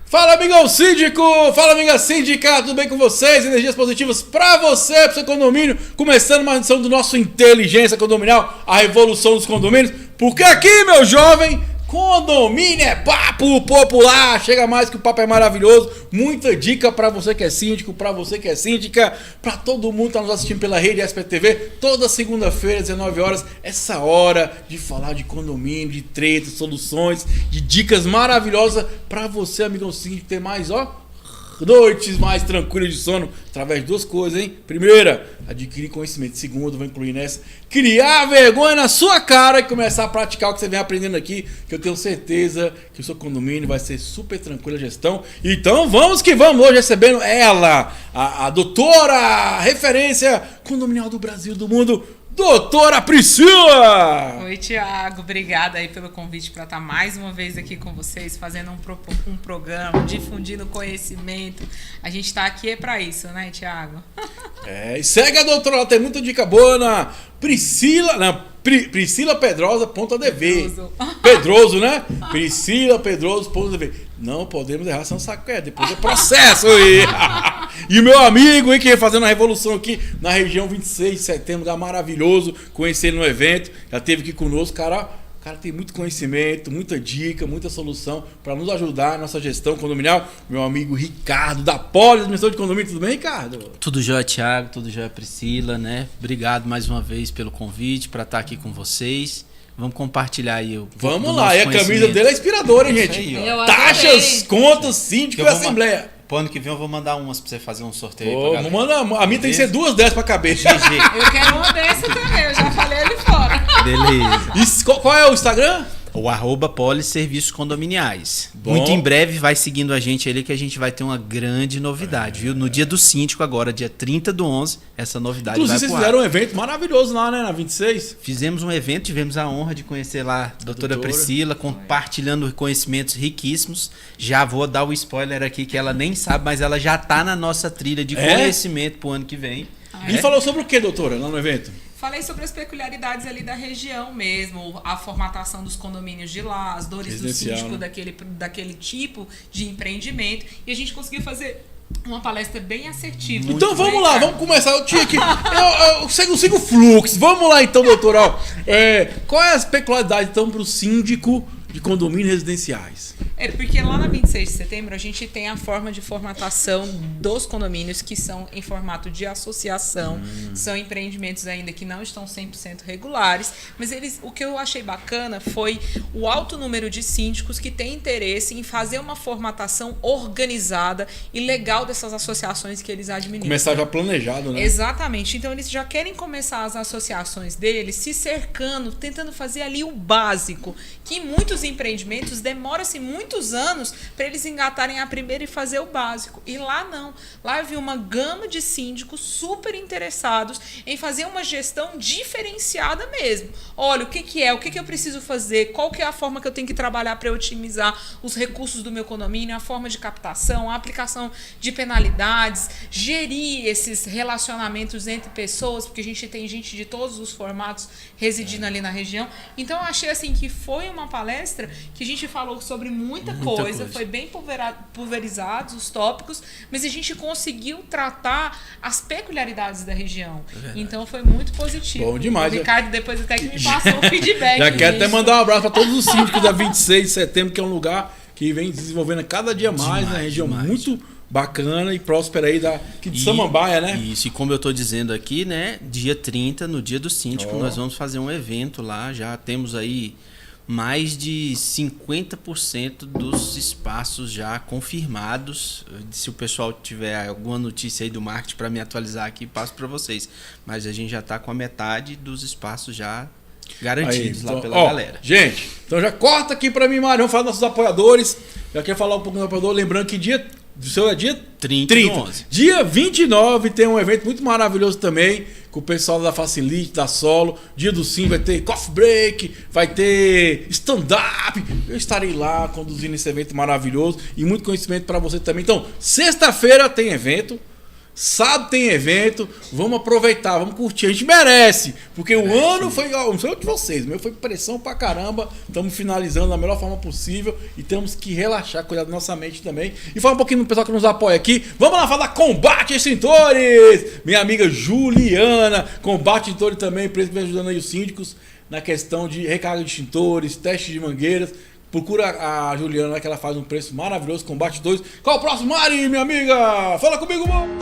Fala, amigão síndico! Fala, amiga síndica! Tudo bem com vocês? Energias positivas pra você, pro seu condomínio. Começando mais uma edição do nosso Inteligência Condominial, a revolução dos condomínios. Porque aqui, meu jovem, condomínio é papo popular. Chega mais que o papo é maravilhoso. Muita dica pra você que é síndico, pra você que é síndica, pra todo mundo que tá nos assistindo pela rede SPTV. Toda segunda-feira, 19 horas, essa hora de falar de condomínio, de tretas, soluções, de dicas maravilhosas pra você, amigão síndico, ter mais, noites mais tranquilas de sono, através de duas coisas, hein? Primeira, adquirir conhecimento. Segundo, vou incluir nessa, criar vergonha na sua cara e começar a praticar o que você vem aprendendo aqui, que eu tenho certeza que o seu condomínio vai ser super tranquila a gestão. Então vamos que vamos, hoje recebendo ela, a doutora, a referência condominial do Brasil, do mundo, doutora Priscila! Oi, Thiago, obrigada aí pelo convite para estar mais uma vez aqui com vocês, fazendo um programa, difundindo conhecimento. A gente está aqui para isso, né, Thiago? E segue a doutora, ela tem muita dica boa na Priscila Pedrosa.dv. Pedroso, né? Priscila Pedroso.dv. Não podemos errar, senão saco depois é processo aí. E o meu amigo, hein, que fazendo a revolução aqui na região 26 de setembro, lugar maravilhoso, conheci ele no evento, já esteve aqui conosco, cara tem muito conhecimento, muita dica, muita solução para nos ajudar na nossa gestão condominial. Meu amigo Ricardo, da Poli, administração de condomínio, tudo bem, Ricardo? Tudo jóia, Thiago, tudo jóia, Priscila, né? Obrigado mais uma vez pelo convite para estar aqui com vocês. Vamos compartilhar aí o Vamos lá, e a camisa dele é inspiradora, hein, gente? Aí, taxas, contas, síndico e assembleia. Pro ano que vem eu vou mandar umas pra você fazer um sorteio. A minha tem que ser 2 dessas pra caber. Eu quero uma dessa também, eu já falei ali fora. Beleza. Qual é o Instagram? O @Poli Serviços Condominiais. Bom. Muito em breve vai seguindo a gente ali que a gente vai ter uma grande novidade, viu? No dia do síndico agora, dia 30/11, essa novidade Inclusive, vai vocês pro ar. fizeram um evento maravilhoso lá, né? Na 26. Fizemos um evento, tivemos a honra de conhecer lá a doutora Priscila, compartilhando conhecimentos riquíssimos. Já vou dar o spoiler aqui que ela nem sabe, mas ela já tá na nossa trilha de conhecimento pro ano que vem. E falou sobre o que, doutora, lá no evento? Falei sobre as peculiaridades ali da região mesmo, a formatação dos condomínios de lá, as dores do síndico daquele tipo de empreendimento. E a gente conseguiu fazer uma palestra bem assertiva. Então vamos lá, vamos começar. Eu tinha aqui. Eu sigo o fluxo. Vamos lá então, doutora. Qual é as peculiaridades então para o síndico de condomínios residenciais? Porque lá na 26 de setembro a gente tem a forma de formatação dos condomínios que são em formato de associação, são empreendimentos ainda que não estão 100% regulares, mas o que eu achei bacana foi o alto número de síndicos que têm interesse em fazer uma formatação organizada e legal dessas associações que eles administram. Começar já planejado, né? Exatamente, então eles já querem começar as associações deles se cercando, tentando fazer ali o básico, que em muitos empreendimentos demora-se muitos anos para eles engatarem a primeira e fazer o básico. E lá não. Lá eu vi uma gama de síndicos super interessados em fazer uma gestão diferenciada mesmo. Olha, o que eu preciso fazer, qual que é a forma que eu tenho que trabalhar para otimizar os recursos do meu condomínio, a forma de captação, a aplicação de penalidades, gerir esses relacionamentos entre pessoas, porque a gente tem gente de todos os formatos residindo ali na região. Então eu achei assim que foi uma palestra que a gente falou sobre muita coisa, foi bem pulverizados os tópicos, mas a gente conseguiu tratar as peculiaridades da região. Então foi muito positivo. Bom demais. O Ricardo depois até que me passou o feedback. Já quero até mandar um abraço para todos os síndicos da 26 de setembro, que é um lugar que vem desenvolvendo cada dia mais na região, muito bacana e próspera aí de Samambaia, né? Isso, e como eu tô dizendo aqui, né, dia 30, no dia do síndico, nós vamos fazer um evento lá, já temos aí mais de 50% dos espaços já confirmados. Se o pessoal tiver alguma notícia aí do marketing para me atualizar aqui, passo para vocês. Mas a gente já está com a metade dos espaços já garantidos lá pela galera. Gente, então já corta aqui para mim, Mário. Vamos falar dos nossos apoiadores. Já quer falar um pouco do apoiador, lembrando que dia 30. Dia 29 tem um evento muito maravilhoso também, com o pessoal da Facilite, da Solo. Dia do Sim vai ter coffee break, vai ter stand-up. Eu estarei lá conduzindo esse evento maravilhoso e muito conhecimento para você também. Então, sexta-feira tem evento. Sábado tem evento, vamos aproveitar, vamos curtir, a gente merece, porque o ano foi, ó, não sei o de vocês, o meu foi pressão pra caramba, estamos finalizando da melhor forma possível e temos que relaxar, cuidar da nossa mente também. E falar um pouquinho do pessoal que nos apoia aqui, vamos lá falar Combate Extintores, minha amiga Juliana, Combate Extintores também, empresa que vem ajudando aí os síndicos na questão de recarga de extintores, teste de mangueiras. Procura a Juliana, que ela faz um preço maravilhoso, Combate 2. Qual é o próximo, Mari, minha amiga? Fala comigo, mano!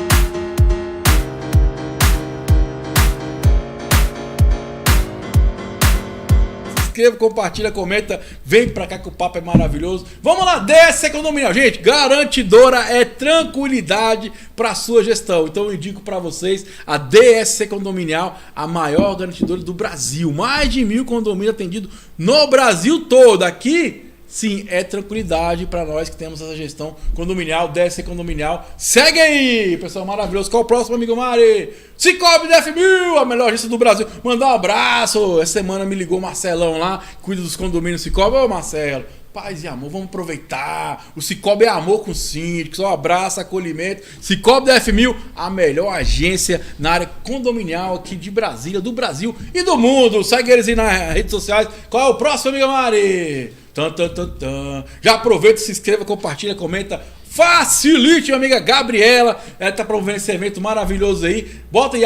Se inscreva, compartilha, comenta, vem pra cá que o papo é maravilhoso. Vamos lá, DS Condominial. Gente, garantidora é tranquilidade pra sua gestão. Então eu indico pra vocês a DS Condominial, a maior garantidora do Brasil. Mais de 1.000 condomínios atendidos no Brasil todo. Aqui, sim, é tranquilidade pra nós que temos essa gestão condominial, DS Condominial. Segue aí, pessoal maravilhoso. Qual é o próximo, amigo Mari? Cicobi DF1000, a melhor agência do Brasil. Mandar um abraço. Essa semana me ligou o Marcelão lá, cuida dos condomínios Cicobi. Ô, Marcelo, paz e amor, vamos aproveitar. O Cicobi é amor com síndicos. Um abraço, acolhimento. Cicobi DF1000, a melhor agência na área condominial aqui de Brasília, do Brasil e do mundo. Segue eles aí nas redes sociais. Qual é o próximo, amiga Mari? Já aproveita, se inscreva, compartilha, comenta. Facilite, minha amiga Gabriela. Ela tá promovendo esse evento maravilhoso aí. Bota aí,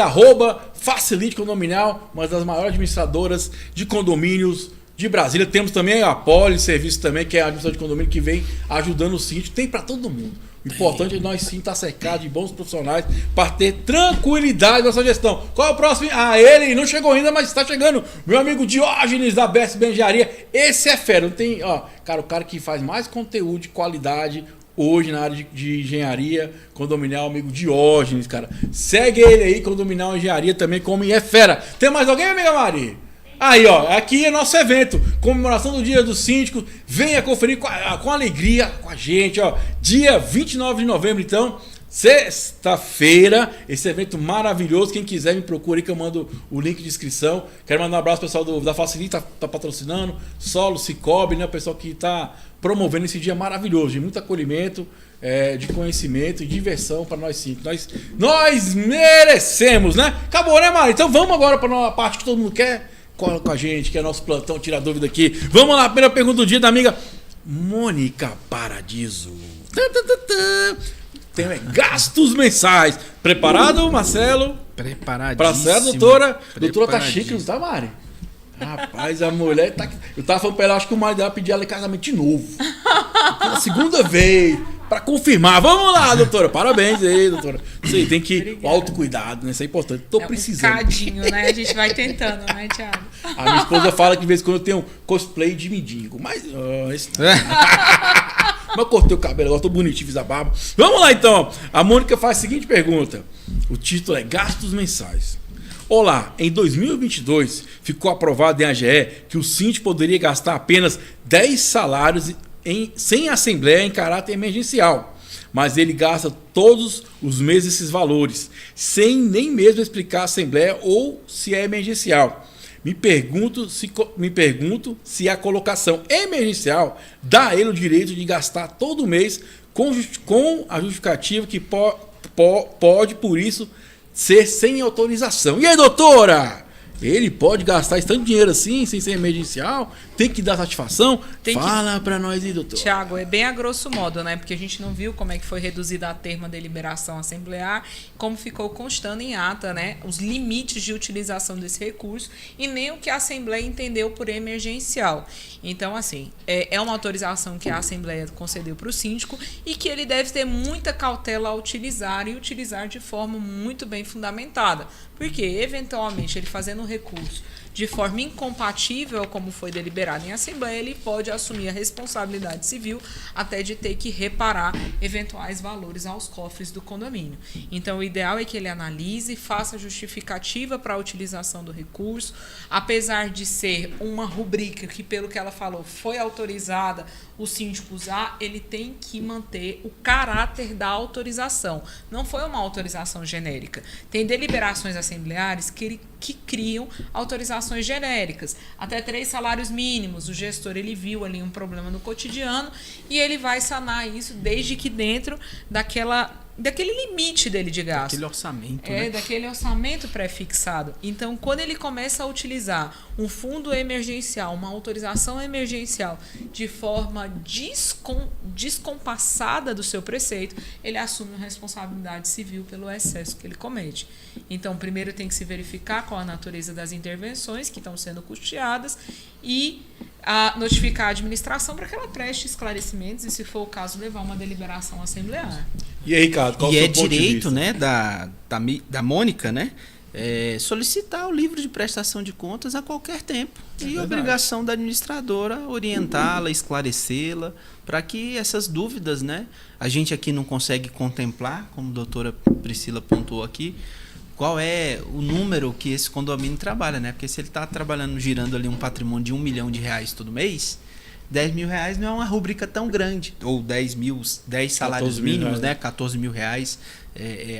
@Facilite Condominial, uma das maiores administradoras de condomínios de Brasília. Temos também a Poli Serviço também, que é a administração de condomínio que vem ajudando o síndico. Tem para todo mundo. O importante é nós sim estar cercados de bons profissionais para ter tranquilidade na sua gestão. Qual é o próximo? Ah, ele não chegou ainda, mas está chegando. Meu amigo Diógenes da BSB Engenharia. Esse é fera. Não tem, ó, cara, o cara que faz mais conteúdo de qualidade hoje na área de engenharia condominial, amigo Diógenes, cara. Segue ele aí, Condominial Engenharia também, como é fera. Tem mais alguém, amiga Mari? Aí, ó, aqui é nosso evento, comemoração do Dia do Síndico. Venha conferir com alegria com a gente, ó. Dia 29 de novembro, então, sexta-feira, esse evento maravilhoso. Quem quiser me procura aí que eu mando o link de inscrição. Quero mandar um abraço pro pessoal da Facilite, tá patrocinando, Solo, Cicobi, né, o pessoal que tá promovendo esse dia maravilhoso, de muito acolhimento, de conhecimento e diversão para nós sim. Nós merecemos, né? Acabou, né, Mari? Então vamos agora para a parte que todo mundo quer. Cola com a gente, que é nosso plantão, tira dúvida aqui. Vamos lá, primeira pergunta do dia da amiga Mônica Paradiso. Tem gastos mensais. Preparado, Marcelo? Preparadíssimo. Pra ser, doutora? Doutora tá chique, não tá, Mari? Rapaz, a mulher tá... Eu tava falando pra ela, acho que o marido dela pediu ela em casamento de novo. Pela segunda vez. Pra confirmar. Vamos lá, doutora. Parabéns aí, doutora. Isso aí, tem que... O autocuidado, né? Isso é importante. Tô precisando. Um cadinho, né? A gente vai tentando, né, Thiago? A minha esposa fala que de vez em quando eu tenho cosplay de mendigo. Mas... Mas eu cortei o cabelo, agora tô bonitinho, fiz a barba. Vamos lá, então. A Mônica faz a seguinte pergunta. O título é Gastos Mensais. Olá, em 2022 ficou aprovado em AGE que o síndico poderia gastar apenas 10 salários sem assembleia em caráter emergencial, mas ele gasta todos os meses esses valores, sem nem mesmo explicar a assembleia ou se é emergencial. Me pergunto se a colocação emergencial dá a ele o direito de gastar todo mês com a justificativa que pode, por isso, ser sem autorização. E aí, doutora? Ele pode gastar esse tanto de dinheiro assim, sem ser emergencial? Tem que dar satisfação? Fala pra nós aí, doutor. Tiago, é bem a grosso modo, né? Porque a gente não viu como é que foi reduzida a termo a deliberação assemblear, como ficou constando em ata, né? Os limites de utilização desse recurso e nem o que a Assembleia entendeu por emergencial. Então, assim, é uma autorização que a Assembleia concedeu para o síndico e que ele deve ter muita cautela ao utilizar e utilizar de forma muito bem fundamentada. Porque, eventualmente, ele fazendo um recurso de forma incompatível, como foi deliberado em Assembleia, ele pode assumir a responsabilidade civil até de ter que reparar eventuais valores aos cofres do condomínio. Então, o ideal é que ele analise, faça justificativa para a utilização do recurso, apesar de ser uma rubrica que, pelo que ela falou, foi autorizada o síndico usar, ele tem que manter o caráter da autorização. Não foi uma autorização genérica. Tem deliberações assembleares que criam autorizações genéricas. Até 3 salários mínimos. O gestor ele viu ali um problema no cotidiano e ele vai sanar isso desde que dentro daquela daquele limite dele de gasto. Aquele orçamento, Daquele orçamento pré-fixado. Então, quando ele começa a utilizar um fundo emergencial, uma autorização emergencial, de forma descompassada do seu preceito, ele assume uma responsabilidade civil pelo excesso que ele comete. Então, primeiro tem que se verificar qual a natureza das intervenções que estão sendo custeadas e notificar a administração para que ela preste esclarecimentos e, se for o caso, levar uma deliberação assemblear. E aí, Ricardo, qual o seu ponto de direito, vista? né, da Mônica, né, solicitar o livro de prestação de contas a qualquer tempo. E obrigação da administradora orientá-la, esclarecê-la, para que essas dúvidas, né, a gente aqui não consegue contemplar, como a doutora Priscila pontuou aqui, qual é o número que esse condomínio trabalha, né? Porque se ele está trabalhando, girando ali um patrimônio de R$1 milhão todo mês, R$10 mil não é uma rubrica tão grande. Ou 10 salários mínimos, né? R$14 mil,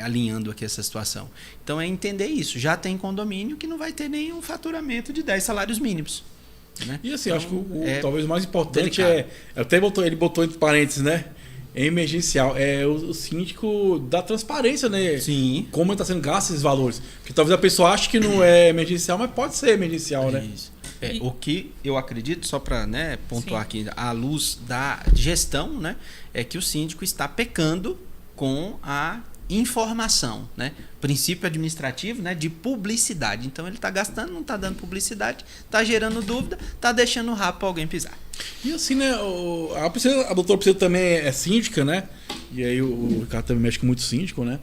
alinhando aqui essa situação. Então é entender isso. Já tem condomínio que não vai ter nenhum faturamento de 10 salários mínimos. Né? E assim, acho que talvez o mais importante delicado. ele botou entre parênteses, né? Emergencial. É o síndico da transparência, né? Sim. Como está sendo gasto esses valores. Porque talvez a pessoa ache que não é emergencial, mas pode ser emergencial, né? Isso. O que eu acredito, só para pontuar Sim. aqui, à luz da gestão, né, é que o síndico está pecando com a informação, né? Princípio administrativo, né, de publicidade. Então ele está gastando, não está dando publicidade, está gerando dúvida, está deixando o rabo para alguém pisar. E assim, né? A doutora Priscila também é síndica, né? E aí o Ricardo também mexe com muito síndico, né?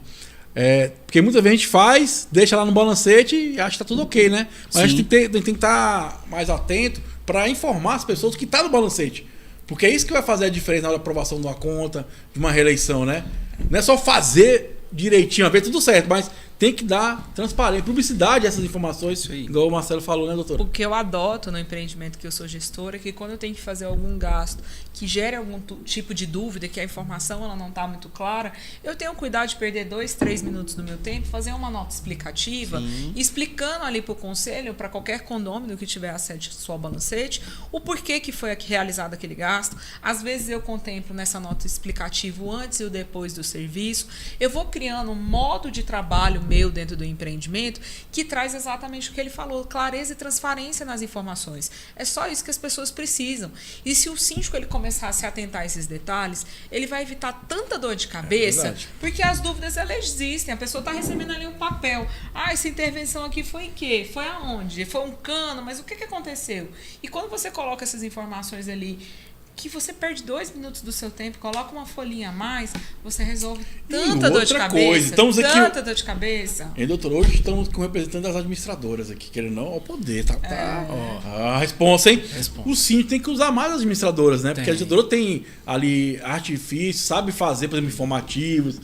Porque muita vez a gente faz, deixa lá no balancete e acha que tá tudo ok, né? Mas a gente tem que estar mais atento para informar as pessoas que tá no balancete. Porque é isso que vai fazer a diferença na hora da aprovação de uma conta, de uma reeleição, né? Não é só fazer direitinho, a ver tudo certo, mas tem que dar transparência, publicidade a essas informações, igual o Marcelo falou, né, doutor? O que eu adoto no empreendimento que eu sou gestora é que quando eu tenho que fazer algum gasto que gere algum tipo de dúvida, que a informação ela não está muito clara, eu tenho cuidado de perder 2, 3 minutos do meu tempo, fazer uma nota explicativa, explicando ali para o conselho, para qualquer condômino que tiver acesso ao seu balancete, o porquê que foi realizado aquele gasto. Às vezes eu contemplo nessa nota explicativa o antes e o depois do serviço. Eu vou criando um modo de trabalho meu dentro do empreendimento que traz exatamente o que ele falou, clareza e transparência nas informações. É só isso que as pessoas precisam. E se o síndico ele começar a se atentar a esses detalhes, ele vai evitar tanta dor de cabeça, porque as dúvidas elas existem. A pessoa está recebendo ali um papel. Essa intervenção aqui foi em quê? Foi aonde? Foi um cano? Mas o que aconteceu? E quando você coloca essas informações ali, que você perde 2 minutos do seu tempo, coloca uma folhinha a mais, você resolve tanta dor de cabeça. Tanta dor de cabeça. E, doutor, hoje estamos com o representante das administradoras aqui, querendo não, ao poder, a responsa, hein? O síndico tem que usar mais as administradoras, né? Porque a administradora tem ali artifício, sabe fazer, por exemplo, informativos,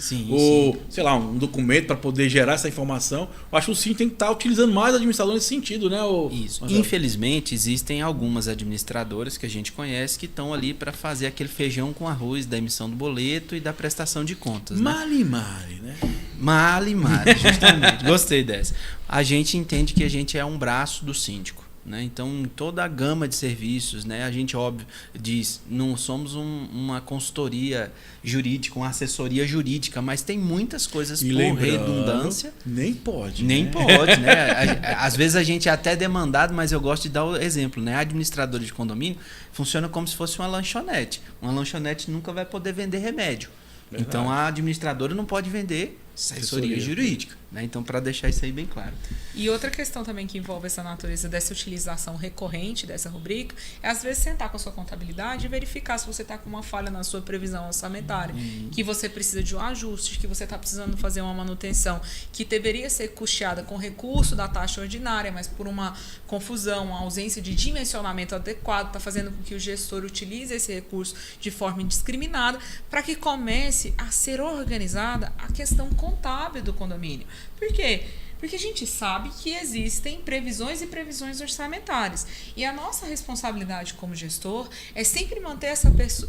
sei lá, um documento para poder gerar essa informação. Eu acho que o síndico tem que estar utilizando mais a administradora nesse sentido, né? Isso. Infelizmente, existem algumas administradoras que a gente conhece que estão ali para fazer aquele feijão com arroz da emissão do boleto e da prestação de contas. Male, né? Male, justamente. Gostei dessa. A gente entende que a gente é um braço do síndico. Né? Então, toda a gama de serviços, né? A gente, óbvio, diz, não somos uma consultoria jurídica, uma assessoria jurídica, mas tem muitas coisas por redundância. Nem pode. Nem pode, né? Às vezes a gente é até demandado, mas eu gosto de dar o exemplo, né? A administradora de condomínio funciona como se fosse uma lanchonete. Uma lanchonete nunca vai poder vender remédio. Verdade. Então, a administradora não pode vender assessoria jurídica. Né? Então, para deixar isso aí bem claro. E outra questão também que envolve essa natureza dessa utilização recorrente dessa rubrica é, às vezes, sentar com a sua contabilidade e verificar se você está com uma falha na sua previsão orçamentária, que você precisa de um ajuste, que você está precisando fazer uma manutenção que deveria ser custeada com recurso da taxa ordinária, mas por uma confusão, uma ausência de dimensionamento adequado, está fazendo com que o gestor utilize esse recurso de forma indiscriminada para que comece a ser organizada a questão contábil do condomínio. Por quê? Porque a gente sabe que existem previsões e previsões orçamentárias. E a nossa responsabilidade como gestor é sempre manter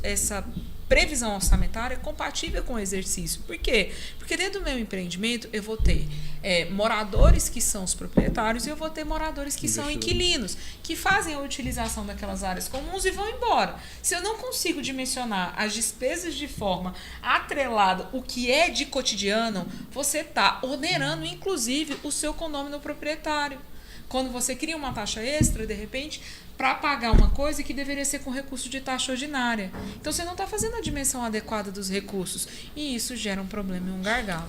essa previsão orçamentária compatível com o exercício. Por quê? Porque dentro do meu empreendimento eu vou ter moradores que são os proprietários e eu vou ter moradores que são inquilinos, que fazem a utilização daquelas áreas comuns e vão embora. Se eu não consigo dimensionar as despesas de forma atrelada, o que é de cotidiano, você está onerando, inclusive, o seu condômino proprietário. Quando você cria uma taxa extra, de repente, para pagar uma coisa que deveria ser com recurso de taxa ordinária. Então, você não está fazendo a dimensão adequada dos recursos. E isso gera um problema e um gargalo.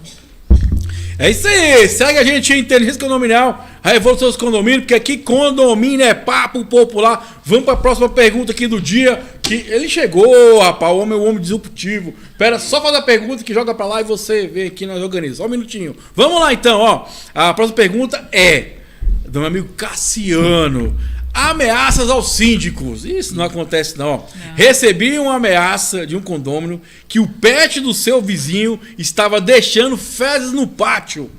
É isso aí, segue a gente em Inteligência Condominial, a revolução dos condomínios, porque aqui condomínio é papo popular. Vamos para a próxima pergunta aqui do dia, que ele chegou, rapaz, o homem é um homem disruptivo. Espera só fazer a pergunta que joga para lá e você vê aqui nós organizamos. Só um minutinho. Vamos lá então, ó. A próxima pergunta é do meu amigo Cassiano. Ameaças aos síndicos. Isso não acontece não. Não. Recebi uma ameaça de um condômino que o pet do seu vizinho estava deixando fezes no pátio.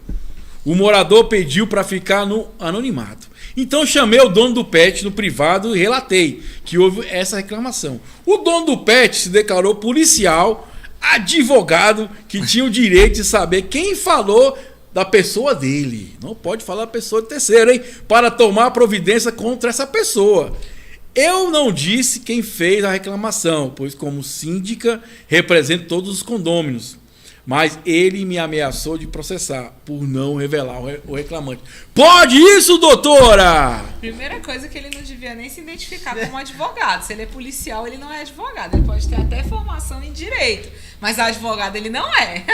O morador pediu para ficar no anonimato. Então chamei o dono do pet no privado e relatei que houve essa reclamação. O dono do pet se declarou policial, advogado, que tinha o direito de saber quem falou da pessoa dele. Não pode falar da pessoa de terceiro, hein? Para tomar providência contra essa pessoa. Eu não disse quem fez a reclamação, pois como síndica represento todos os condôminos. Mas ele me ameaçou de processar por não revelar o reclamante. Pode isso, doutora? Primeira coisa que ele não devia nem se identificar como advogado. Se ele é policial, ele não é advogado. Ele pode ter até formação em direito, mas advogado ele não é.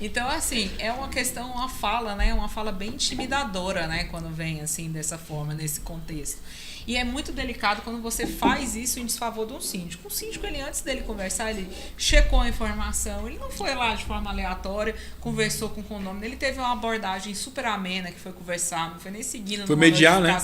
Então, assim, é uma questão, uma fala, né? Uma fala bem intimidadora, né? Quando vem assim, dessa forma, nesse contexto. E é muito delicado quando você faz isso em desfavor de um síndico. O síndico, ele, antes dele conversar, ele checou a informação, ele não foi lá de forma aleatória, conversou com o condômino, ele teve uma abordagem super amena, que foi conversar, não foi nem seguindo foi mediar, né?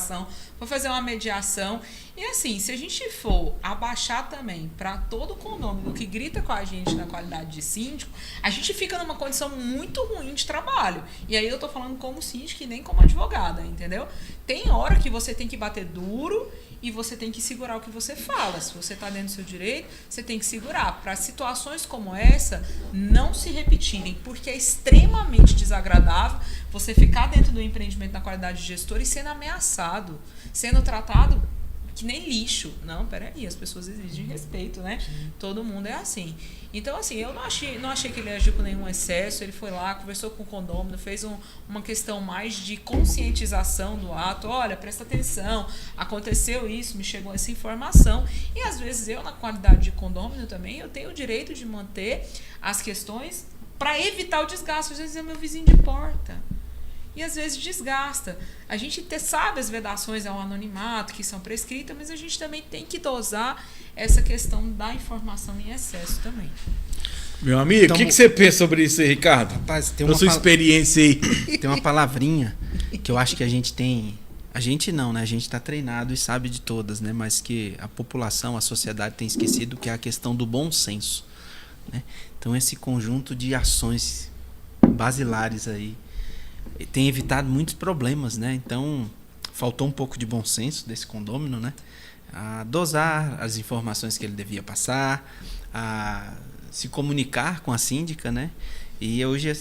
Foi fazer uma mediação. E assim, se a gente for abaixar também para todo condômino que grita com a gente na qualidade de síndico, a gente fica numa condição muito ruim de trabalho. E aí eu tô falando como síndico e nem como advogada, entendeu? Tem hora que você tem que bater duro e você tem que segurar o que você fala. Se você está dentro do seu direito, você tem que segurar para situações como essa não se repetirem, porque é extremamente desagradável você ficar dentro do empreendimento na qualidade de gestor e sendo ameaçado, sendo tratado que nem lixo. Não, peraí, as pessoas exigem respeito, né? Todo mundo é assim. Então, assim, eu não achei que ele agiu com nenhum excesso. Ele foi lá, conversou com o condômino, fez uma questão mais de conscientização do ato. Olha, presta atenção, aconteceu isso, me chegou essa informação. E, às vezes, eu, na qualidade de condômino também, eu tenho o direito de manter as questões para evitar o desgaste. Às vezes, é meu vizinho de porta. E às vezes desgasta. A gente sabe as vedações ao anonimato que são prescritas, mas a gente também tem que dosar essa questão da informação em excesso também. Meu amigo, o que você pensa sobre isso aí, Ricardo? Rapaz, tem uma sua experiência aí. Tem uma palavrinha que eu acho que a gente tem... A gente não, né? A gente está treinado e sabe de todas, né? Mas que a população, a sociedade tem esquecido, que é a questão do bom senso, né? Então, esse conjunto de ações basilares aí tem evitado muitos problemas, né? Então, faltou um pouco de bom senso desse condômino, né? A dosar as informações que ele devia passar, a se comunicar com a síndica, né? E hoje,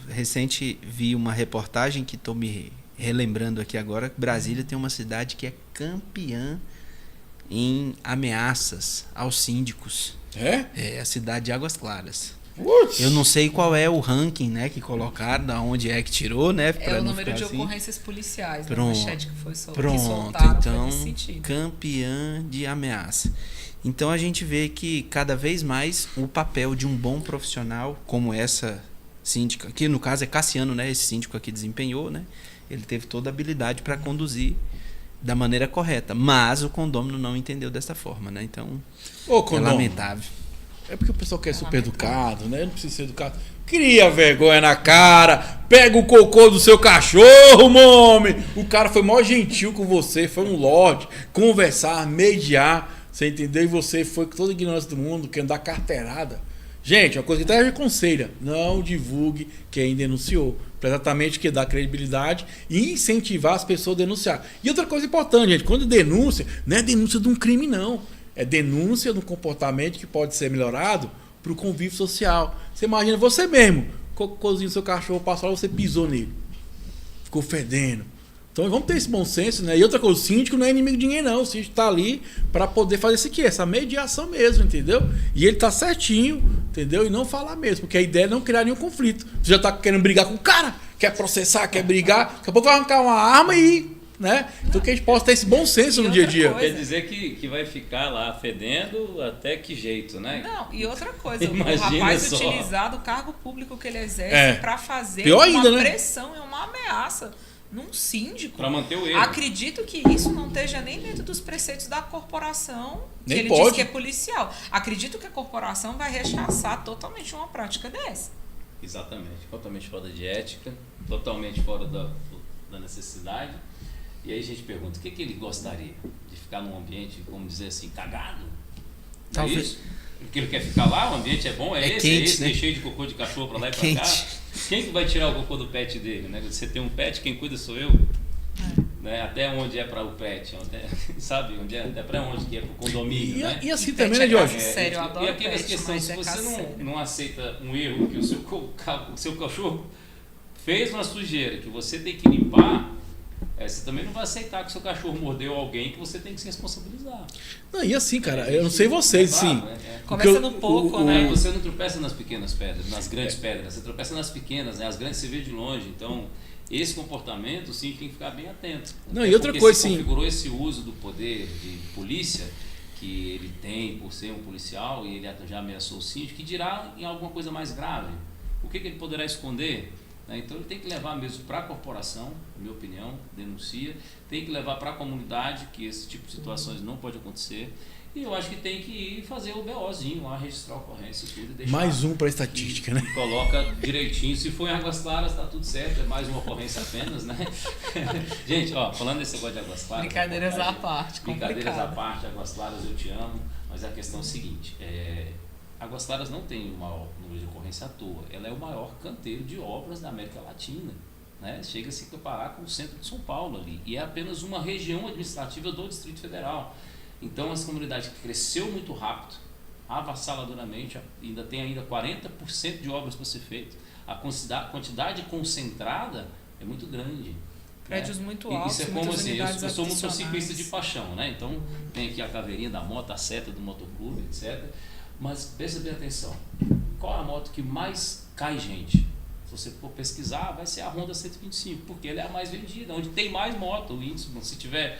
recente, vi uma reportagem que estou me relembrando aqui agora. Brasília tem uma cidade que é campeã em ameaças aos síndicos. É? É a cidade de Águas Claras. Putz. Eu não sei qual é o ranking, né, que colocaram, da onde é que tirou, né? É o número de assim. ocorrências policiais, Pronto, né? Que foi pronto, que soltaram, então, nesse sentido. campeã de ameaça. Então a gente vê que cada vez mais o papel de um bom profissional, como essa síndica, que no caso é Cassiano, né? Esse síndico aqui desempenhou, né? Ele teve toda a habilidade para conduzir da maneira correta, mas o condômino não entendeu dessa forma, né? Então, é lamentável. É porque o pessoal quer super educado, né? Não precisa ser educado. Cria vergonha na cara, pega o cocô do seu cachorro, homem. O cara foi mó gentil com você, foi um lorde, conversar, mediar, você entendeu? E você foi com toda a ignorância do mundo, querendo dar carteirada. Gente, uma coisa que até aconselha, não divulgue quem denunciou. Para exatamente que dá credibilidade e incentivar as pessoas a denunciar. E outra coisa importante, gente, quando denúncia, não é denúncia de um crime, não. é denúncia do comportamento que pode ser melhorado para o convívio social. Você imagina você mesmo, cocôzinho do seu cachorro passou lá, você pisou nele, ficou fedendo. Então vamos ter esse bom senso, né? E outra coisa, o síndico não é inimigo de ninguém, não. O síndico está ali para poder fazer isso aqui, essa mediação mesmo, entendeu? E ele tá certinho, entendeu? E não falar mesmo, porque a ideia é não criar nenhum conflito. Você já tá querendo brigar com o cara, quer processar, quer brigar, daqui a pouco vai arrancar uma arma e, né? Então que a gente possa ter esse bom senso no dia a dia. Quer dizer que vai ficar lá fedendo até que jeito, né? Não, e outra coisa, Imagina o rapaz só. utilizar do cargo público que ele exerce para fazer Pior uma ainda, né? pressão e uma ameaça num síndico. Para manter o erro. Acredito que isso não esteja nem dentro dos preceitos da corporação que Nem ele pode. diz que é policial. Acredito que a corporação vai rechaçar totalmente uma prática dessa. Exatamente. Totalmente fora de ética, totalmente fora da necessidade. E aí a gente pergunta, o que ele gostaria? De ficar num ambiente, vamos dizer assim, cagado? Não é Talvez. isso? Porque ele quer ficar lá, o ambiente é bom, É esse, quente, esse, né? cheio de cocô de cachorro pra lá e pra Quente. cá. Quem que vai tirar o cocô do pet dele, né? Você tem um pet, quem cuida sou eu. Né? Até onde é para o pet, sabe? Onde é, até para onde que é para o condomínio, né? E assim E também, pet né, é Jorge? caso sério, eu adoro e aquelas pet, questões, mas se é você caso sério. não aceita um erro que o seu cachorro fez uma sujeira, que você tem que limpar, você também não vai aceitar que o seu cachorro mordeu alguém que você tem que se responsabilizar. Não, e assim, cara, eu não sei vocês, sim. Claro, né? Começa no pouco, né? Você não tropeça nas pequenas pedras, nas grandes pedras, você tropeça nas pequenas, né? As grandes você vê de longe. Então, esse comportamento, sim, tem que ficar bem atento. Não, e outra coisa, se sim. configurou esse uso do poder de polícia que ele tem por ser um policial e ele já ameaçou o síndico, que dirá em alguma coisa mais grave. O que ele poderá esconder? Então ele tem que levar mesmo para a corporação, na minha opinião, denuncia, tem que levar para a comunidade que esse tipo de situações não pode acontecer, e eu acho que tem que ir fazer o BOzinho lá, registrar a ocorrência e tudo, e deixar. Mais um para estatística, né? Coloca direitinho, se for em Águas Claras está tudo certo, é mais uma ocorrência apenas, né? Gente, ó, falando desse negócio de Águas Claras... Brincadeiras à parte, Brincadeiras à complicado. parte, Águas Claras eu te amo, mas a questão é a seguinte, Águas Claras não tem o maior número de ocorrência à toa, ela é o maior canteiro de obras da América Latina, né? Chega a se comparar com o centro de São Paulo ali, e é apenas uma região administrativa do Distrito Federal. Então, essa comunidade cresceu muito rápido, avassaladoramente, tem ainda 40% de obras para ser feito. A quantidade concentrada é muito grande. Prédios né? muito E altos, isso é como muitas assim, eu unidades sou motociclista habitacionais. de paixão, né? Então, tem aqui a caveirinha da moto, a seta do motoclube, etc. Mas presta bem atenção, qual é a moto que mais cai gente? Se você for pesquisar, vai ser a Honda 125, porque ela é a mais vendida, onde tem mais moto. O índice, se tiver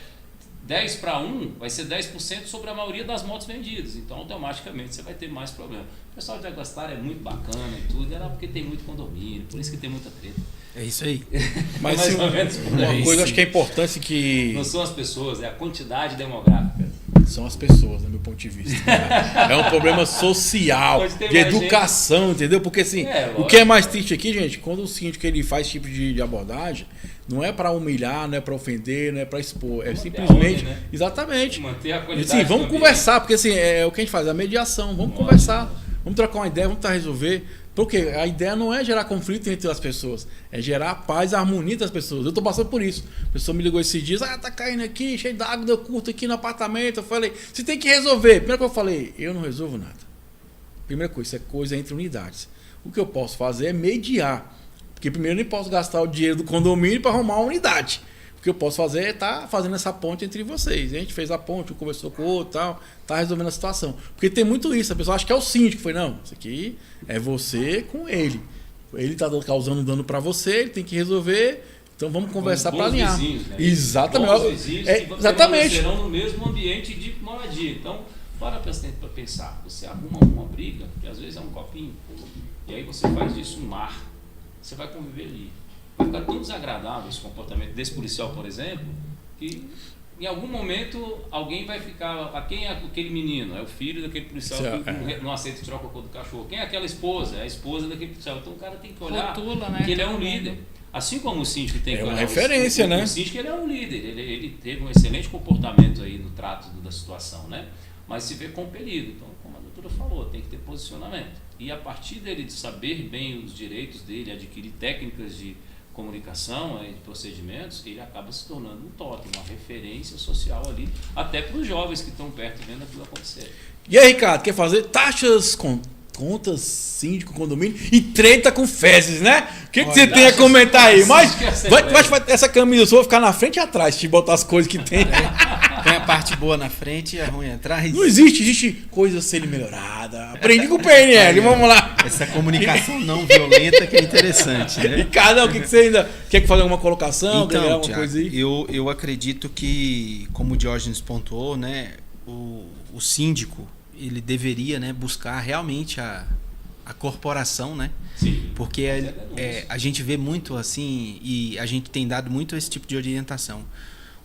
10 para 1, vai ser 10% sobre a maioria das motos vendidas. Então, automaticamente, você vai ter mais problema. O pessoal de Águas Claras é muito bacana e tudo, era porque tem muito condomínio, por isso que tem muita treta. É isso aí. Mas Mais sim, ou menos por uma aí, coisa sim. acho que é importante que Não são as pessoas, é a quantidade demográfica. são as pessoas, do meu ponto de vista. É um problema social, Pode ter de mais educação, entendeu? Porque assim, lógico. o que é mais triste aqui, gente, quando o síndico ele faz esse tipo de abordagem, não é para humilhar, não é para ofender, não é para expor, é simplesmente, ordem, né? exatamente. Manter a E qualidade sim, vamos do ambiente. conversar, porque assim, é o que a gente faz, a mediação, vamos conversar, vamos trocar uma ideia, vamos tentar resolver. Porque a ideia não é gerar conflito entre as pessoas, é gerar paz e harmonia entre as pessoas. Eu tô passando por isso. A pessoa me ligou esses dias, tá caindo aqui, cheio d'água, deu curto aqui no apartamento. Eu falei, você tem que resolver. Primeiro que eu falei, eu não resolvo nada. Primeira coisa, isso é coisa entre unidades. O que eu posso fazer é mediar. Porque primeiro eu nem posso gastar o dinheiro do condomínio para arrumar uma unidade. O que eu posso fazer é estar fazendo essa ponte entre vocês. A gente fez a ponte, um conversou com o outro, tal, tá resolvendo a situação. Porque tem muito isso, a pessoa acha que é o síndico. Foi, não, isso aqui é você com ele. Ele está causando dano para você, ele tem que resolver. Então vamos conversar para alinhar. Vizinhos, né? Exatamente. Bons vizinhos que Exatamente. permanecerão no mesmo ambiente de moradia. Então, para pensar, você arruma uma briga, que às vezes é um copinho, e aí você faz disso um mar. Você vai conviver ali. Vai ficar tão desagradável esse comportamento desse policial, por exemplo, que em algum momento alguém vai ficar. Quem é aquele menino? É o filho daquele policial que não aceita tirar o cocô do cachorro. Quem é aquela esposa? É a esposa daquele policial. Então o cara tem que olhar Rotula, né, que ele é um todo mundo. líder. Assim como o síndico tem que É uma olhar referência, né? O síndico ele é um líder. Ele teve um excelente comportamento aí no trato da situação, né? Mas se vê compelido. Então, como a doutora falou, tem que ter posicionamento. E a partir dele de saber bem os direitos dele, adquirir técnicas de comunicação, de procedimentos, ele acaba se tornando um totem, uma referência social ali, até para os jovens que estão perto vendo aquilo acontecer. E aí, Ricardo, quer fazer taxas, contas, síndico, condomínio e treta com fezes, né? O que você tem a comentar aí? Mas vai essa camisa sua vai ficar na frente e atrás, te botar as coisas que tem. Tem a parte boa na frente e a ruim atrás. Não existe coisa a ser melhorada. Aprendi com o PNL, vamos lá. Essa comunicação não violenta que é interessante, né? Ricardo, o que você ainda quer fazer alguma colocação? Quer Então, alguma coisa aí? eu acredito que, como o Diógenes pontuou, né, o síndico, ele deveria, né, buscar realmente a corporação, né? Sim. Porque a gente vê muito assim, e a gente tem dado muito esse tipo de orientação.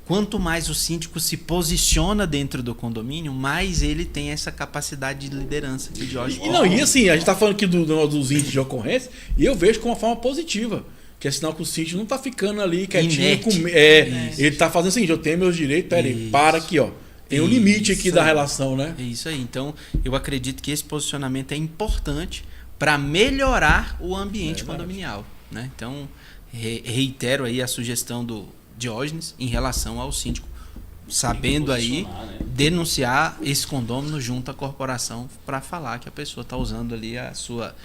Quanto mais o síndico se posiciona dentro do condomínio, mais ele tem essa capacidade de liderança que o Jorge E assim, a gente está falando aqui dos índices de ocorrência, e eu vejo como uma forma positiva. Que é sinal que o síndico não está ficando ali quietinho. Ele está fazendo o seguinte, eu tenho meus direitos, peraí, para aqui, ó. Tem um limite aqui da relação, né? É isso aí. Então, eu acredito que esse posicionamento é importante para melhorar o ambiente condominial, né? Então, reitero aí a sugestão do Diógenes em relação ao síndico, sabendo aí denunciar esse condômino junto à corporação para falar que a pessoa está usando ali a sua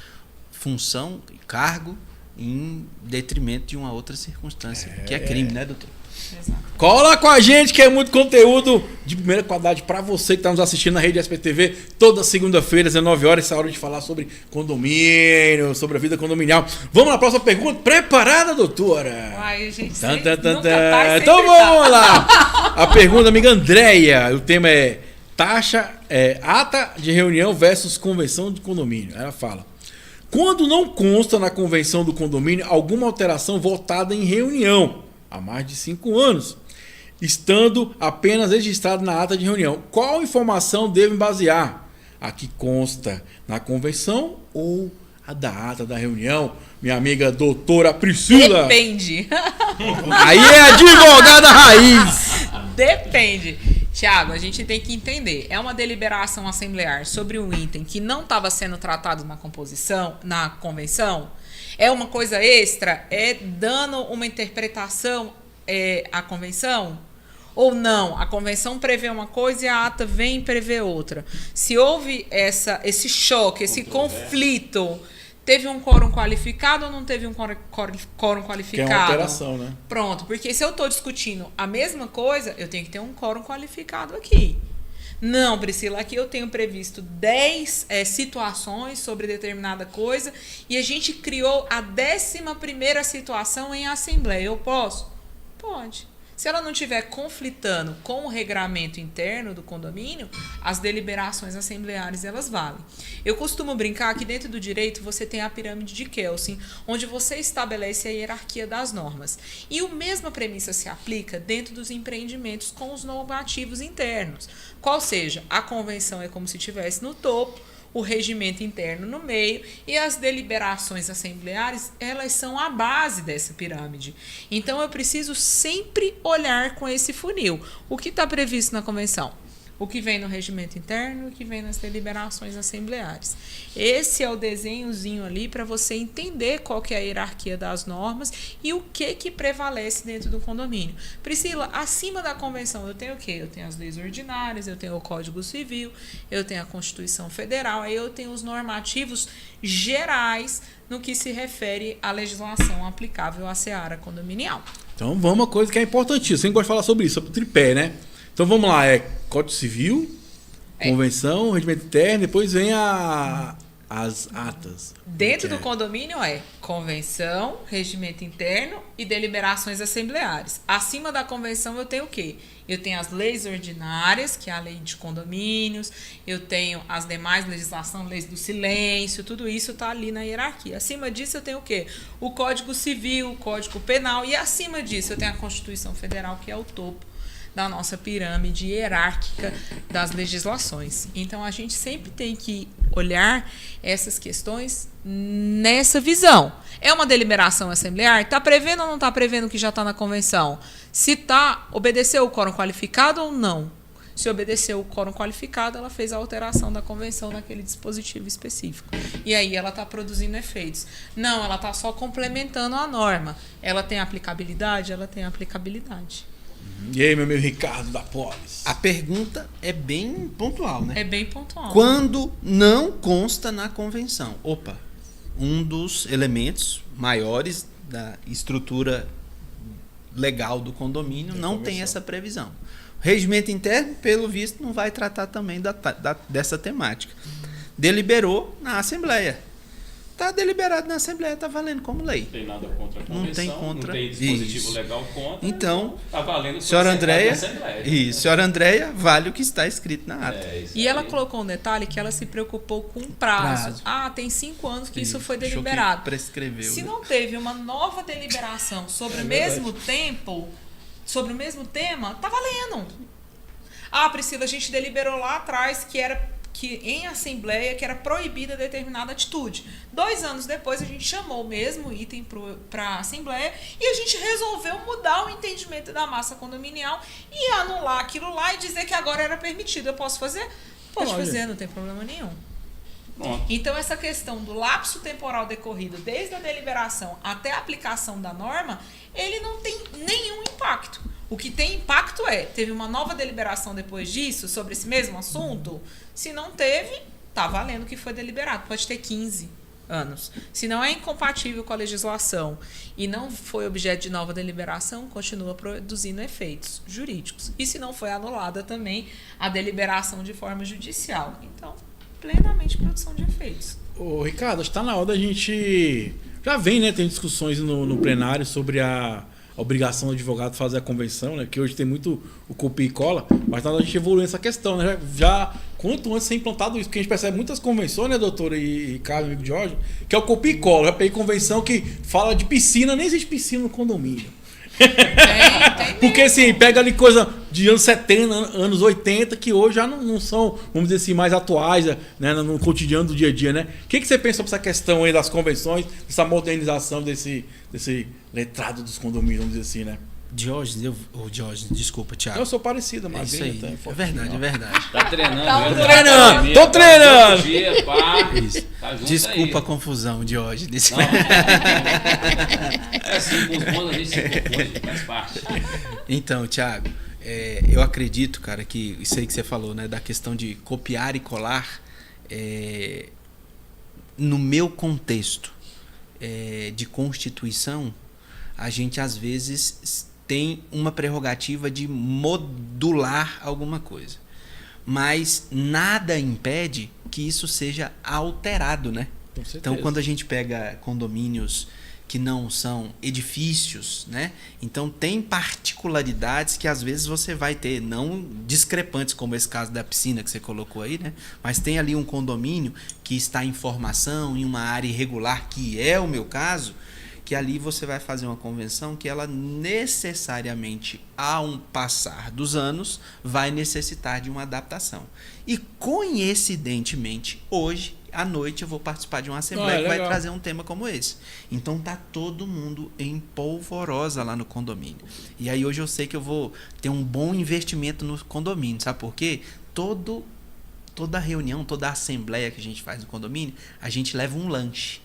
função e cargo em detrimento de uma outra circunstância, que é crime, né, doutor? Exato. Cola com a gente que é muito conteúdo de primeira qualidade para você que está nos assistindo na rede SPTV toda segunda-feira, 19 horas, essa hora de falar sobre condomínio, sobre a vida condominial. Vamos na próxima pergunta. Preparada, doutora? Uai, gente, então vamos lá. A pergunta da amiga Andréia. O tema é ata de reunião versus convenção de condomínio. Ela fala: quando não consta na convenção do condomínio alguma alteração votada em reunião há mais de 5 anos, estando apenas registrado na ata de reunião, qual informação devo basear? A que consta na convenção ou a da ata da reunião? Minha amiga doutora Priscila. Depende. Aí é advogada raiz. Depende. Tiago, a gente tem que entender. É uma deliberação assemblear sobre um item que não estava sendo tratado na convenção. É uma coisa extra? É dando uma interpretação à convenção? Ou não? A convenção prevê uma coisa e a ata vem prever outra. Se houve esse choque, esse conflito, teve um quórum qualificado ou não teve um quórum qualificado? Que é uma alteração, né? Pronto, porque se eu estou discutindo a mesma coisa, eu tenho que ter um quórum qualificado aqui. Não, Priscila, aqui eu tenho previsto 10 situações sobre determinada coisa e a gente criou a 11ª situação em assembleia. Eu posso? Pode. Se ela não estiver conflitando com o regramento interno do condomínio, as deliberações assembleares, elas valem. Eu costumo brincar que dentro do direito você tem a pirâmide de Kelsen, onde você estabelece a hierarquia das normas. E a mesma premissa se aplica dentro dos empreendimentos com os normativos internos. Qual seja, a convenção é como se estivesse no topo, o regimento interno no meio e as deliberações assembleares, elas são a base dessa pirâmide. Então, eu preciso sempre olhar com esse funil. O que está previsto na convenção? O que vem no regimento interno e o que vem nas deliberações assembleares. Esse é o desenhozinho ali para você entender qual que é a hierarquia das normas e o que prevalece dentro do condomínio. Priscila, acima da convenção eu tenho o quê? Eu tenho as leis ordinárias, eu tenho o Código Civil, eu tenho a Constituição Federal, aí eu tenho os normativos gerais no que se refere à legislação aplicável à seara condominial. Então vamos a uma coisa que é importantíssima. Você gosta de falar sobre isso, sobre o tripé, né? Então vamos lá, Código Civil, Convenção, Regimento Interno, depois vem as atas. Dentro do condomínio Convenção, Regimento Interno e deliberações assembleares. Acima da convenção eu tenho o quê? Eu tenho as leis ordinárias, que é a lei de condomínios, eu tenho as demais legislações, leis do silêncio, tudo isso está ali na hierarquia. Acima disso eu tenho o quê? O Código Civil, o Código Penal e acima disso eu tenho a Constituição Federal, que é o topo da nossa pirâmide hierárquica das legislações. Então, a gente sempre tem que olhar essas questões nessa visão. É uma deliberação assemblear? Está prevendo ou não está prevendo o que já está na convenção? Se está, obedeceu o quórum qualificado ou não? Se obedeceu o quórum qualificado, ela fez a alteração da convenção naquele dispositivo específico. E aí ela está produzindo efeitos. Não, ela está só complementando a norma. Ela tem aplicabilidade? Ela tem aplicabilidade. E aí, meu amigo Ricardo da Polis? A pergunta é bem pontual, né? É bem pontual. Quando não consta na convenção. Opa, um dos elementos maiores da estrutura legal do condomínio não tem essa previsão. O regimento interno, pelo visto, não vai tratar também dessa temática. Deliberou na Assembleia. Está deliberado na Assembleia, está valendo como lei. Não tem nada contra a convenção, Não tem contra. não tem dispositivo Isso. legal contra. Então, está valendo senhora Andréia, e senhora Andréia, vale o que está escrito na ata. E ela colocou um detalhe que ela se preocupou com prazo. Tem 5 anos que isso foi deliberado. Prescreveu. Se não teve uma nova deliberação sobre o mesmo tempo, sobre o mesmo tema, tá valendo. Priscila, a gente deliberou lá atrás que em assembleia que era proibida determinada atitude. 2 anos depois a gente chamou o mesmo item para a assembleia e a gente resolveu mudar o entendimento da massa condominial e anular aquilo lá e dizer que agora era permitido. Eu posso fazer? Pode fazer, não tem problema nenhum. Pronto. Então essa questão do lapso temporal decorrido desde a deliberação até a aplicação da norma, ele não tem nenhum impacto. O que tem impacto teve uma nova deliberação depois disso sobre esse mesmo assunto? Se não teve, tá valendo que foi deliberado. Pode ter 15 anos. Se não é incompatível com a legislação e não foi objeto de nova deliberação, continua produzindo efeitos jurídicos. E se não foi anulada também a deliberação de forma judicial. Então, plenamente produção de efeitos. Ô, Ricardo, está na hora da gente... Já vem, né? Tem discussões no plenário sobre a obrigação do advogado fazer a convenção, né? Que hoje tem muito o copia e cola, mas na hora a gente evoluir essa questão, né? Já quanto antes ser implantado isso, porque a gente percebe muitas convenções, né, doutora e Ricardo, amigo Jorge, que é o copia e cola. Já peguei convenção que fala de piscina, nem existe piscina no condomínio. Tem Porque assim, pega ali coisa de anos 70, anos 80, que hoje já não são, vamos dizer assim, mais atuais, né, no cotidiano do dia a dia, né? O que você pensa sobre essa questão aí das convenções, dessa modernização desse letrado dos condomínios, vamos dizer assim, né? Jorge, desculpa, Thiago. Eu sou parecido, mas isso aí. É verdade, é verdade. Tá treinando. Tô treinando. Dia, pá. Isso. Tá junto Desculpa aí. a confusão, Jorge. Não. É assim, com os bons a gente se confunde, faz parte. Então, Thiago, eu acredito, cara, que isso aí que você falou, né, da questão de copiar e colar, no meu contexto de Constituição, a gente às vezes tem uma prerrogativa de modular alguma coisa. Mas nada impede que isso seja alterado, né? Com certeza. Então, quando a gente pega condomínios que não são edifícios, né? Então, tem particularidades que às vezes você vai ter, não discrepantes, como esse caso da piscina que você colocou aí, né? Mas tem ali um condomínio que está em formação, em uma área irregular, que é o meu caso, que ali você vai fazer uma convenção que ela necessariamente, ao passar dos anos, vai necessitar de uma adaptação. E coincidentemente, hoje à noite eu vou participar de uma assembleia que vai trazer um tema como esse. Então tá todo mundo em polvorosa lá no condomínio. E aí hoje eu sei que eu vou ter um bom investimento no condomínio, sabe por quê? Toda reunião, toda assembleia que a gente faz no condomínio, a gente leva um lanche.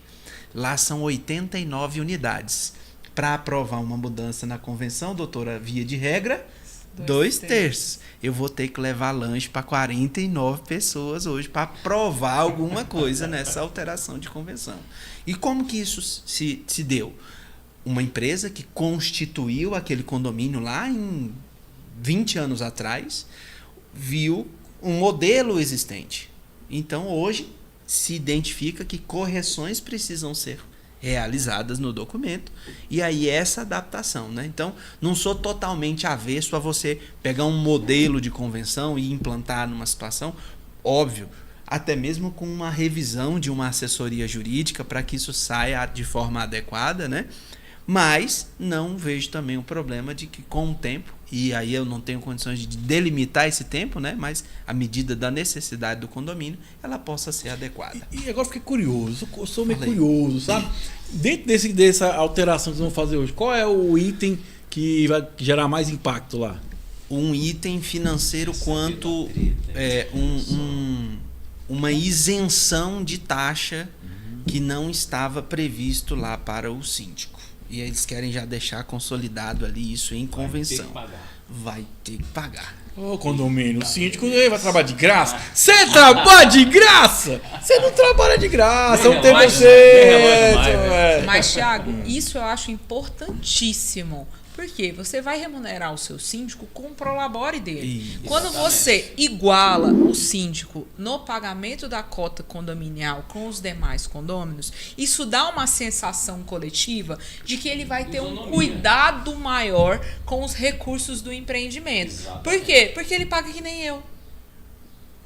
Lá são 89 unidades. Para aprovar uma mudança na convenção, doutora, via de regra, 2/3. Eu vou ter que levar lanche para 49 pessoas hoje para aprovar alguma coisa nessa alteração de convenção. E como que isso se deu? Uma empresa que constituiu aquele condomínio lá em 20 anos atrás, viu um modelo existente. Então, hoje, se identifica que correções precisam ser realizadas no documento, e aí essa adaptação, né? Então, não sou totalmente avesso a você pegar um modelo de convenção e implantar numa situação, óbvio, até mesmo com uma revisão de uma assessoria jurídica para que isso saia de forma adequada, né? Mas não vejo também o problema de que com o tempo, e aí eu não tenho condições de delimitar esse tempo, né? Mas à medida da necessidade do condomínio, ela possa ser adequada. E agora fiquei curioso, eu sou meio curioso, sabe? Dentro dessa alteração que vocês vão fazer hoje, qual é o item que vai gerar mais impacto lá? um item financeiro quanto uma isenção de taxa que não estava previsto lá para o síndico. E eles querem já deixar consolidado ali isso em convenção. Vai ter que pagar. Ô, condomínio, o síndico vai trabalhar de graça? Você trabalha de graça? Você não trabalha de graça, não tem você. Mas, Thiago, isso eu acho importantíssimo. Porque você vai remunerar o seu síndico com o prolabore dele. Isso. Quando você iguala o síndico no pagamento da cota condominial com os demais condôminos, isso dá uma sensação coletiva de que ele vai ter um cuidado maior com os recursos do empreendimento. Exatamente. Por quê? Porque ele paga que nem eu.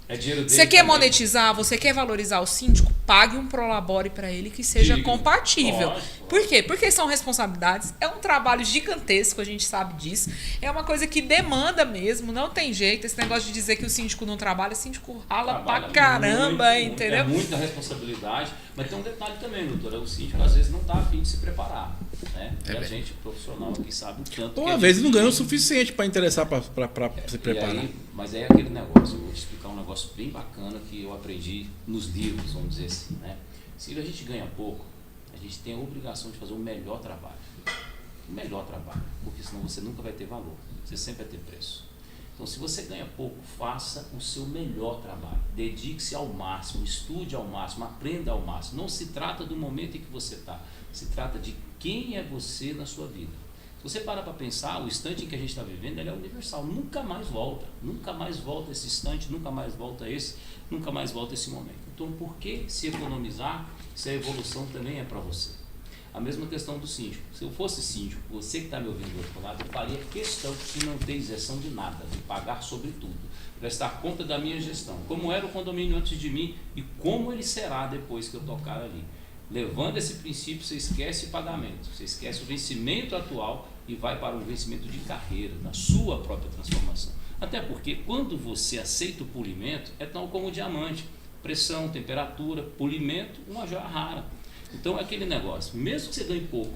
É dinheiro dele. Você quer também. monetizar, você quer valorizar o síndico, pague um prolabore para ele que seja Digno. compatível. Lógico. Por quê? Porque são responsabilidades, é um trabalho gigantesco, a gente sabe disso. É uma coisa que demanda mesmo, não tem jeito. Esse negócio de dizer que o síndico não trabalha, o síndico rala Trabalha pra caramba, muito, entendeu? É muita responsabilidade, mas tem um detalhe também, doutora. O síndico às vezes não está a fim de se preparar. Né? E a gente, profissional aqui, sabe o tanto Ou que às vezes não ganhou o suficiente para interessar para se preparar. Mas é aquele negócio, eu vou te explicar um negócio bem bacana que eu aprendi nos livros, vamos dizer assim. Né? Se a gente ganha pouco, a gente tem a obrigação de fazer o melhor trabalho. O melhor trabalho, porque senão você nunca vai ter valor, você sempre vai ter preço. Então, se você ganha pouco, faça o seu melhor trabalho. Dedique-se ao máximo, estude ao máximo, aprenda ao máximo. Não se trata do momento em que você está, se trata de quem é você na sua vida. Se você parar para pensar, o instante em que a gente está vivendo, ele é universal, nunca mais volta esse instante, nunca mais volta esse momento. Então, por que se economizar se a evolução também é para você? A mesma questão do síndico. Se eu fosse síndico, você que está me ouvindo do outro lado, eu faria questão de não ter isenção de nada, de pagar sobre tudo, prestar conta da minha gestão, como era o condomínio antes de mim e como ele será depois que eu tocar ali. Levando esse princípio, você esquece o pagamento, você esquece o vencimento atual e vai para um vencimento de carreira, na sua própria transformação. Até porque quando você aceita o polimento, é tal como o diamante, pressão, temperatura, polimento, uma joia rara. Então é aquele negócio, mesmo que você ganhe pouco,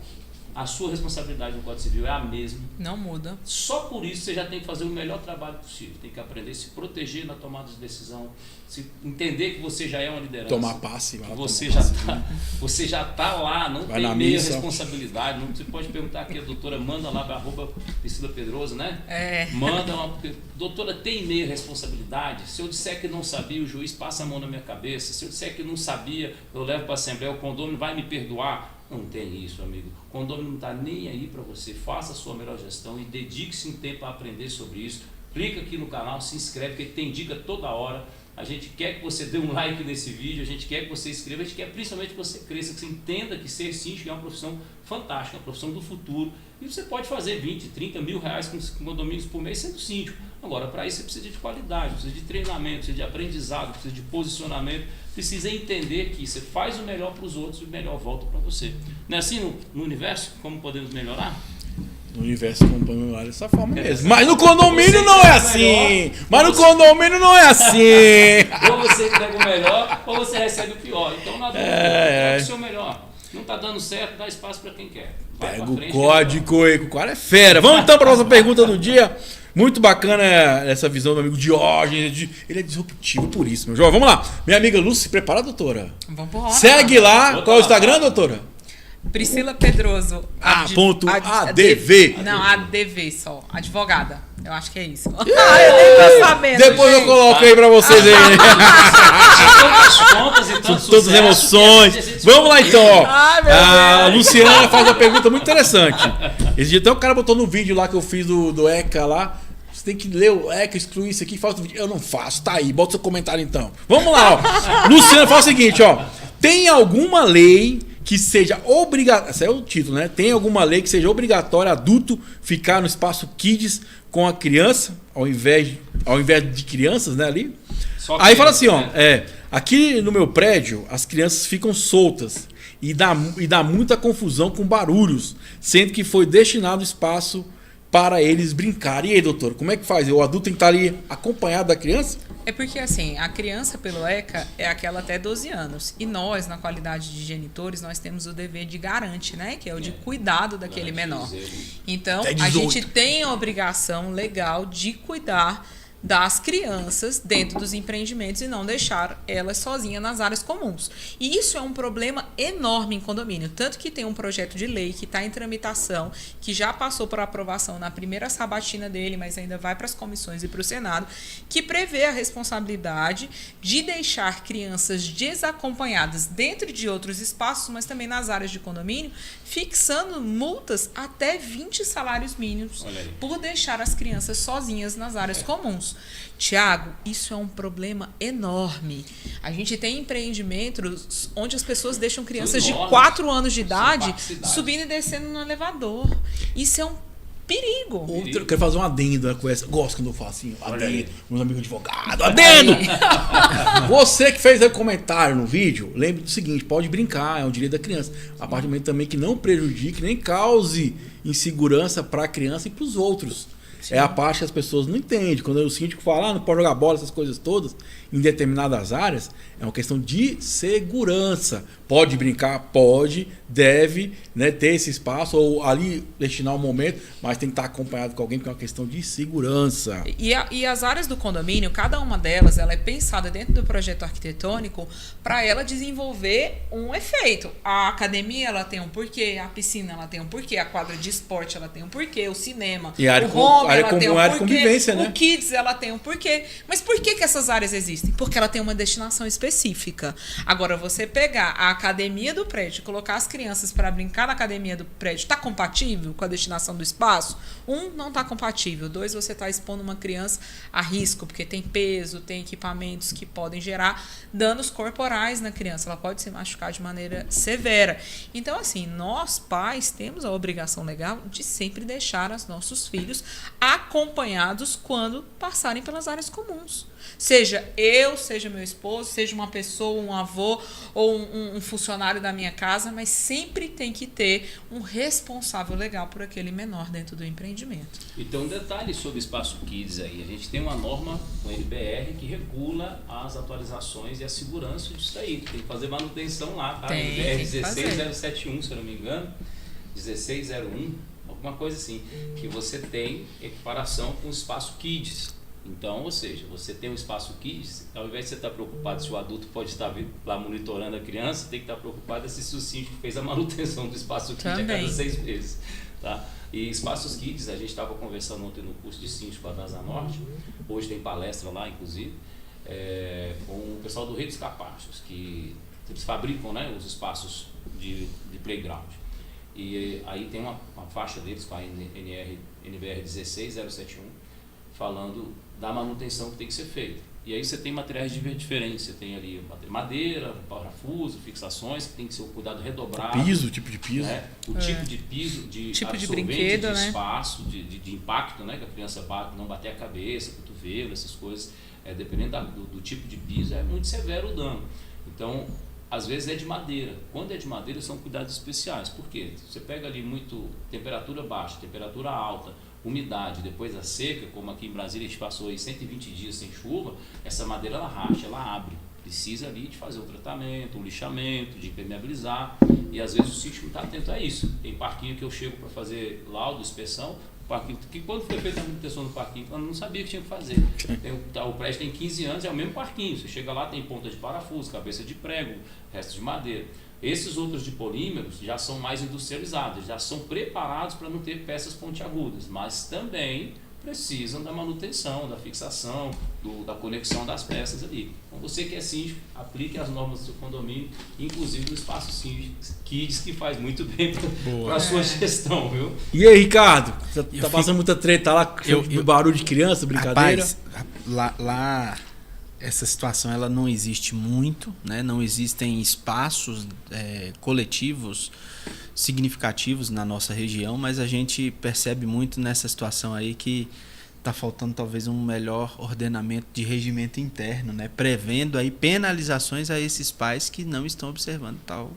a sua responsabilidade no Código Civil é a mesma. Não muda. Só por isso você já tem que fazer o melhor trabalho possível. Tem que aprender a se proteger na tomada de decisão, se entender que você já é uma liderança. Tomar passe. Você já tá lá, não vai tem meia missa. Responsabilidade. Não, você pode perguntar aqui, a doutora manda lá para @Priscila Pedroso, né? Manda uma. Doutora, tem meia responsabilidade? Se eu disser que não sabia, o juiz passa a mão na minha cabeça. Se eu disser que não sabia, eu levo para a Assembleia, o condomínio vai me perdoar. Não tem isso, amigo. O condomínio não está nem aí para você. Faça a sua melhor gestão e dedique-se um tempo a aprender sobre isso. Clica aqui no canal, se inscreve, porque tem dica toda hora. A gente quer que você dê um like nesse vídeo, a gente quer que você inscreva, a gente quer principalmente que você cresça, que você entenda que ser síndico é uma profissão fantástica, uma profissão do futuro. E você pode fazer 20, 30 mil reais com condomínios por mês sendo síndico. Agora, para isso você precisa de qualidade, precisa de treinamento, precisa de aprendizado, precisa de posicionamento, precisa entender que você faz o melhor para os outros e o melhor volta para você. Não é assim no universo? Como podemos melhorar? No universo condominial dessa forma mesmo. Mas no condomínio não é assim. Mas no condomínio não é assim. Ou você entrega o melhor, ou você recebe o pior. Então nada, entrega o seu melhor. Não está dando certo, dá espaço para quem quer. Vai Pega pra frente, o código aí, o cara é fera. Vamos então para a nossa pergunta do dia. Muito bacana essa visão do amigo Diógenes. Ele é disruptivo por isso, meu jovem. Vamos lá. Minha amiga Lúcia, se prepara, doutora. Vamos embora. Segue lá. Qual é o Instagram, doutora? Priscila Pedroso. Ponto ADV. Não, ADV só. Advogada. Eu acho que é isso. Eu nem tô sabendo. Depois gente. eu coloco aí pra vocês aí. Tantas contas e tantos São todas emoções. Vamos lá então, ó. Ai, meu A Deus. Luciana faz uma pergunta muito interessante. Esse dia até o cara botou no vídeo lá que eu fiz do ECA lá. Você tem que ler o ECA, excluir isso aqui, faz o vídeo. Eu não faço, tá aí. Bota seu comentário então. Vamos lá, ó. Luciana fala o seguinte, ó. Tem alguma lei que seja obrigatória, esse é o título, né? Tem alguma lei que seja obrigatório adulto ficar no espaço kids com a criança, ao invés de crianças, né, ali? Só Aí fala criança, assim, ó, né? aqui no meu prédio as crianças ficam soltas e dá muita confusão com barulhos, sendo que foi destinado espaço para eles brincarem. E aí, doutor, como é que faz? O adulto tem que estar ali acompanhado da criança? É porque, assim, a criança pelo ECA é aquela até 12 anos. E nós, na qualidade de genitores, nós temos o dever de garante, né? Que é o de cuidado daquele menor. Então, Até a 18. gente tem a obrigação legal de cuidar das crianças dentro dos empreendimentos e não deixar elas sozinhas nas áreas comuns. E isso é um problema enorme em condomínio. Tanto que tem um projeto de lei que está em tramitação, que já passou por aprovação na primeira sabatina dele, mas ainda vai para as comissões e para o Senado, que prevê a responsabilidade de deixar crianças desacompanhadas dentro de outros espaços, mas também nas áreas de condomínio, fixando multas até 20 salários mínimos por deixar as crianças sozinhas nas áreas comuns. Tiago, isso é um problema enorme. A gente tem empreendimentos onde as pessoas deixam crianças de 4 anos de idade subindo e descendo no elevador. Isso é um perigo. Eu quero fazer um adendo com essa. Gosto quando eu faço assim, adendo. Meus amigos advogados, adendo! Você que fez aí comentário no vídeo, lembre do seguinte: pode brincar, é um direito da criança. A partir do momento também que não prejudique, nem cause insegurança para a criança e para os outros. Sim. É a parte que as pessoas não entendem. Quando o síndico fala, não pode jogar bola, essas coisas todas, em determinadas áreas, é uma questão de segurança. Pode brincar, pode, deve, né, ter esse espaço, ou ali destinar um momento, mas tem que estar acompanhado com alguém, porque é uma questão de segurança. E as áreas do condomínio, cada uma delas, ela é pensada dentro do projeto arquitetônico para ela desenvolver um efeito. A academia, ela tem um porquê, a piscina, ela tem um porquê, a quadra de esporte, ela tem um porquê, o cinema, e a área o home, área ela tem um área porquê, convivência, né? O kids, ela tem um porquê. Mas por que essas áreas existem? Porque ela tem uma destinação específica. Agora, você pegar a academia do prédio e colocar as crianças para brincar na academia do prédio, está compatível com a destinação do espaço? Não está compatível. 2, você está expondo uma criança a risco, porque tem peso, tem equipamentos que podem gerar danos corporais na criança. Ela pode se machucar de maneira severa. Então, assim, nós pais temos a obrigação legal de sempre deixar os nossos filhos acompanhados quando passarem pelas áreas comuns. Seja eu, seja meu esposo, seja uma pessoa, um avô ou um funcionário da minha casa, mas sempre tem que ter um responsável legal por aquele menor dentro do empreendimento. Então, um detalhe sobre o Espaço Kids aí. A gente tem uma norma com NBR que regula as atualizações e a segurança disso aí. Tem que fazer manutenção lá, tá? NBR 16071, se eu não me engano, 1601, alguma coisa assim, que você tem equiparação com o Espaço Kids. Então, ou seja, você tem um espaço kids, ao invés de você estar preocupado se o adulto pode estar lá monitorando a criança, tem que estar preocupado se o síndico fez a manutenção do espaço kids a cada 6 meses. Tá? E espaços kids, a gente estava conversando ontem no curso de síndico da Asa Norte, hoje tem palestra lá, inclusive, com o pessoal do Rei dos Capachos, que eles fabricam, né, os espaços de playground. E aí tem uma faixa deles com a NBR 16071, falando da manutenção que tem que ser feita. E aí você tem materiais diferentes, você tem ali madeira, parafuso, fixações, que tem que ser o cuidado redobrado. Tipo de piso. Né? O tipo de piso, de tipo de absorvente, brinquedo, de né? espaço, de impacto, né? Que a criança não bater a cabeça, cotovelo, essas coisas. Dependendo do tipo de piso, é muito severo o dano. Então, às vezes é de madeira. Quando é de madeira, são cuidados especiais. Por quê? Você pega ali muito temperatura baixa, temperatura alta, umidade, depois da seca, como aqui em Brasília a gente passou aí 120 dias sem chuva, essa madeira ela racha, ela abre. Precisa ali de fazer um tratamento, um lixamento, de impermeabilizar, e às vezes o sítio não está atento a isso. Tem parquinho que eu chego para fazer laudo, inspeção, parquinho, que quando foi feita a manutenção do parquinho, eu não sabia que tinha que fazer. O prédio tem 15 anos, é o mesmo parquinho, você chega lá, tem ponta de parafuso, cabeça de prego, resto de madeira. Esses outros de polímeros já são mais industrializados, já são preparados para não ter peças pontiagudas, mas também precisam da manutenção, da fixação, da conexão das peças ali. Então você que é síndico, aplique as normas do seu condomínio, inclusive no Espaço Síndico Kids, que faz muito bem para a sua gestão, viu? E aí, Ricardo? Você tá passando muita treta lá, do barulho de criança, brincadeira? Rapaz, lá essa situação ela não existe muito, né? Não existem espaços coletivos significativos na nossa região, mas a gente percebe muito nessa situação aí que está faltando talvez um melhor ordenamento de regimento interno, né? Prevendo aí penalizações a esses pais que não estão observando tal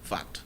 fato.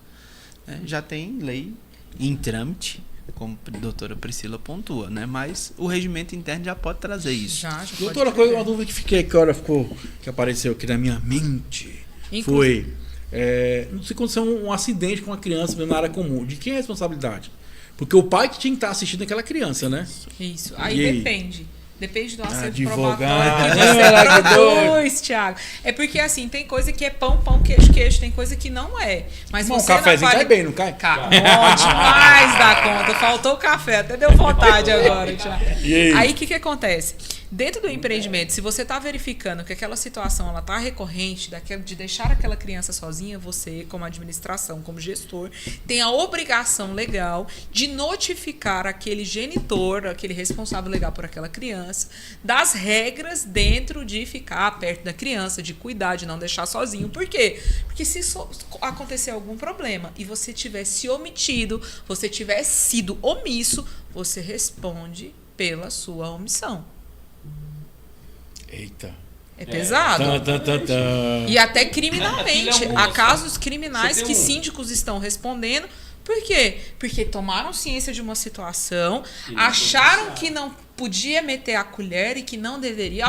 Já tem lei em trâmite, como a doutora Priscila pontua, né? Mas o regimento interno já pode trazer isso. Já pode Doutora, trazer. uma dúvida que fiquei que apareceu aqui na minha mente Inclusive- foi, não sei se aconteceu um acidente com uma criança na área comum, de quem é a responsabilidade? Porque o pai que tinha que estar assistindo aquela criança, né? Isso. E Aí aí? depende. Depende do acerto Advogado. probatório que Ela que você produz, Thiago. É porque, assim, tem coisa que é pão, queijo, queijo. Tem coisa que não é. Mas Um você cafezinho na cai bem, não cai? Bom demais da conta. Faltou o café. Até deu vontade agora, Thiago. E aí? Aí, o que acontece? Dentro do empreendimento, se você está verificando que aquela situação ela está recorrente, de deixar aquela criança sozinha, você, como administração, como gestor, tem a obrigação legal de notificar aquele genitor, aquele responsável legal por aquela criança, das regras dentro de ficar perto da criança, de cuidar, de não deixar sozinho. Por quê? Porque se acontecer algum problema e você tivesse omitido, você tivesse sido omisso, você responde pela sua omissão. Eita. É pesado. E até criminalmente. Aquilo é um- Há casos criminais Você tem que um- síndicos estão respondendo. Por quê? Porque tomaram ciência de uma situação, E não acharam pronunciaram. que não podia meter a colher e que não deveria.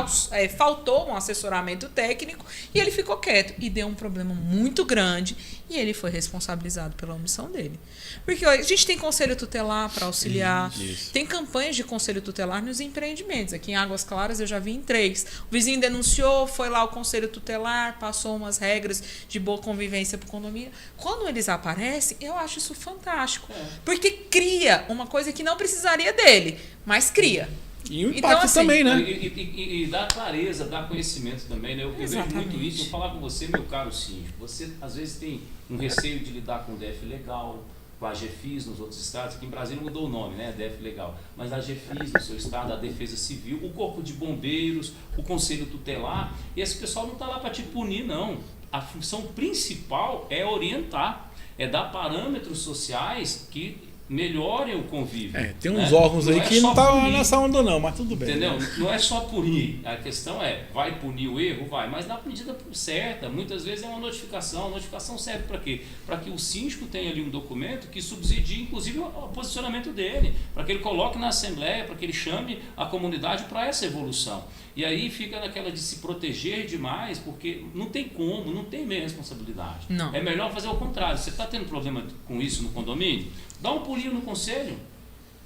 Faltou um assessoramento técnico e ele ficou quieto. E deu um problema muito grande e ele foi responsabilizado pela omissão dele. Porque ó, a gente tem conselho tutelar para auxiliar, Isso. tem campanhas de conselho tutelar nos empreendimentos. Aqui em Águas Claras eu já vi em 3. O vizinho denunciou, foi lá o conselho tutelar, passou umas regras de boa convivência para o condomínio. Quando eles aparecem, eu acho isso fantástico. Porque cria uma coisa que não precisaria dele, mas cria. E o Então, impacto assim, também, né? E dá clareza, dá conhecimento também, né? Eu vejo Exatamente. muito isso. Vou falar com você, meu caro síndico. Você, às vezes, tem um receio de lidar com o DF legal, com a GFIS nos outros estados. Aqui em Brasília mudou o nome, né? DF legal. Mas a GFIS no seu estado, a Defesa Civil, o Corpo de Bombeiros, o Conselho Tutelar. E esse pessoal não está lá para te punir, não. A função principal é orientar, é dar parâmetros sociais que melhorem o convívio. Tem né? uns órgãos aí é que só não tá punir. nessa onda não, mas tudo bem. Entendeu? Não é só punir. A questão é, vai punir o erro? Vai, mas na medida certa. Muitas vezes é uma notificação. A notificação serve para quê? Para que o síndico tenha ali um documento que subsidie, inclusive, o posicionamento dele. Para que ele coloque na Assembleia, para que ele chame a comunidade para essa evolução. E aí fica naquela de se proteger demais, porque não tem como, não tem meia responsabilidade. Não. É melhor fazer o contrário. Você está tendo problema com isso no condomínio? Dá um pulinho no conselho.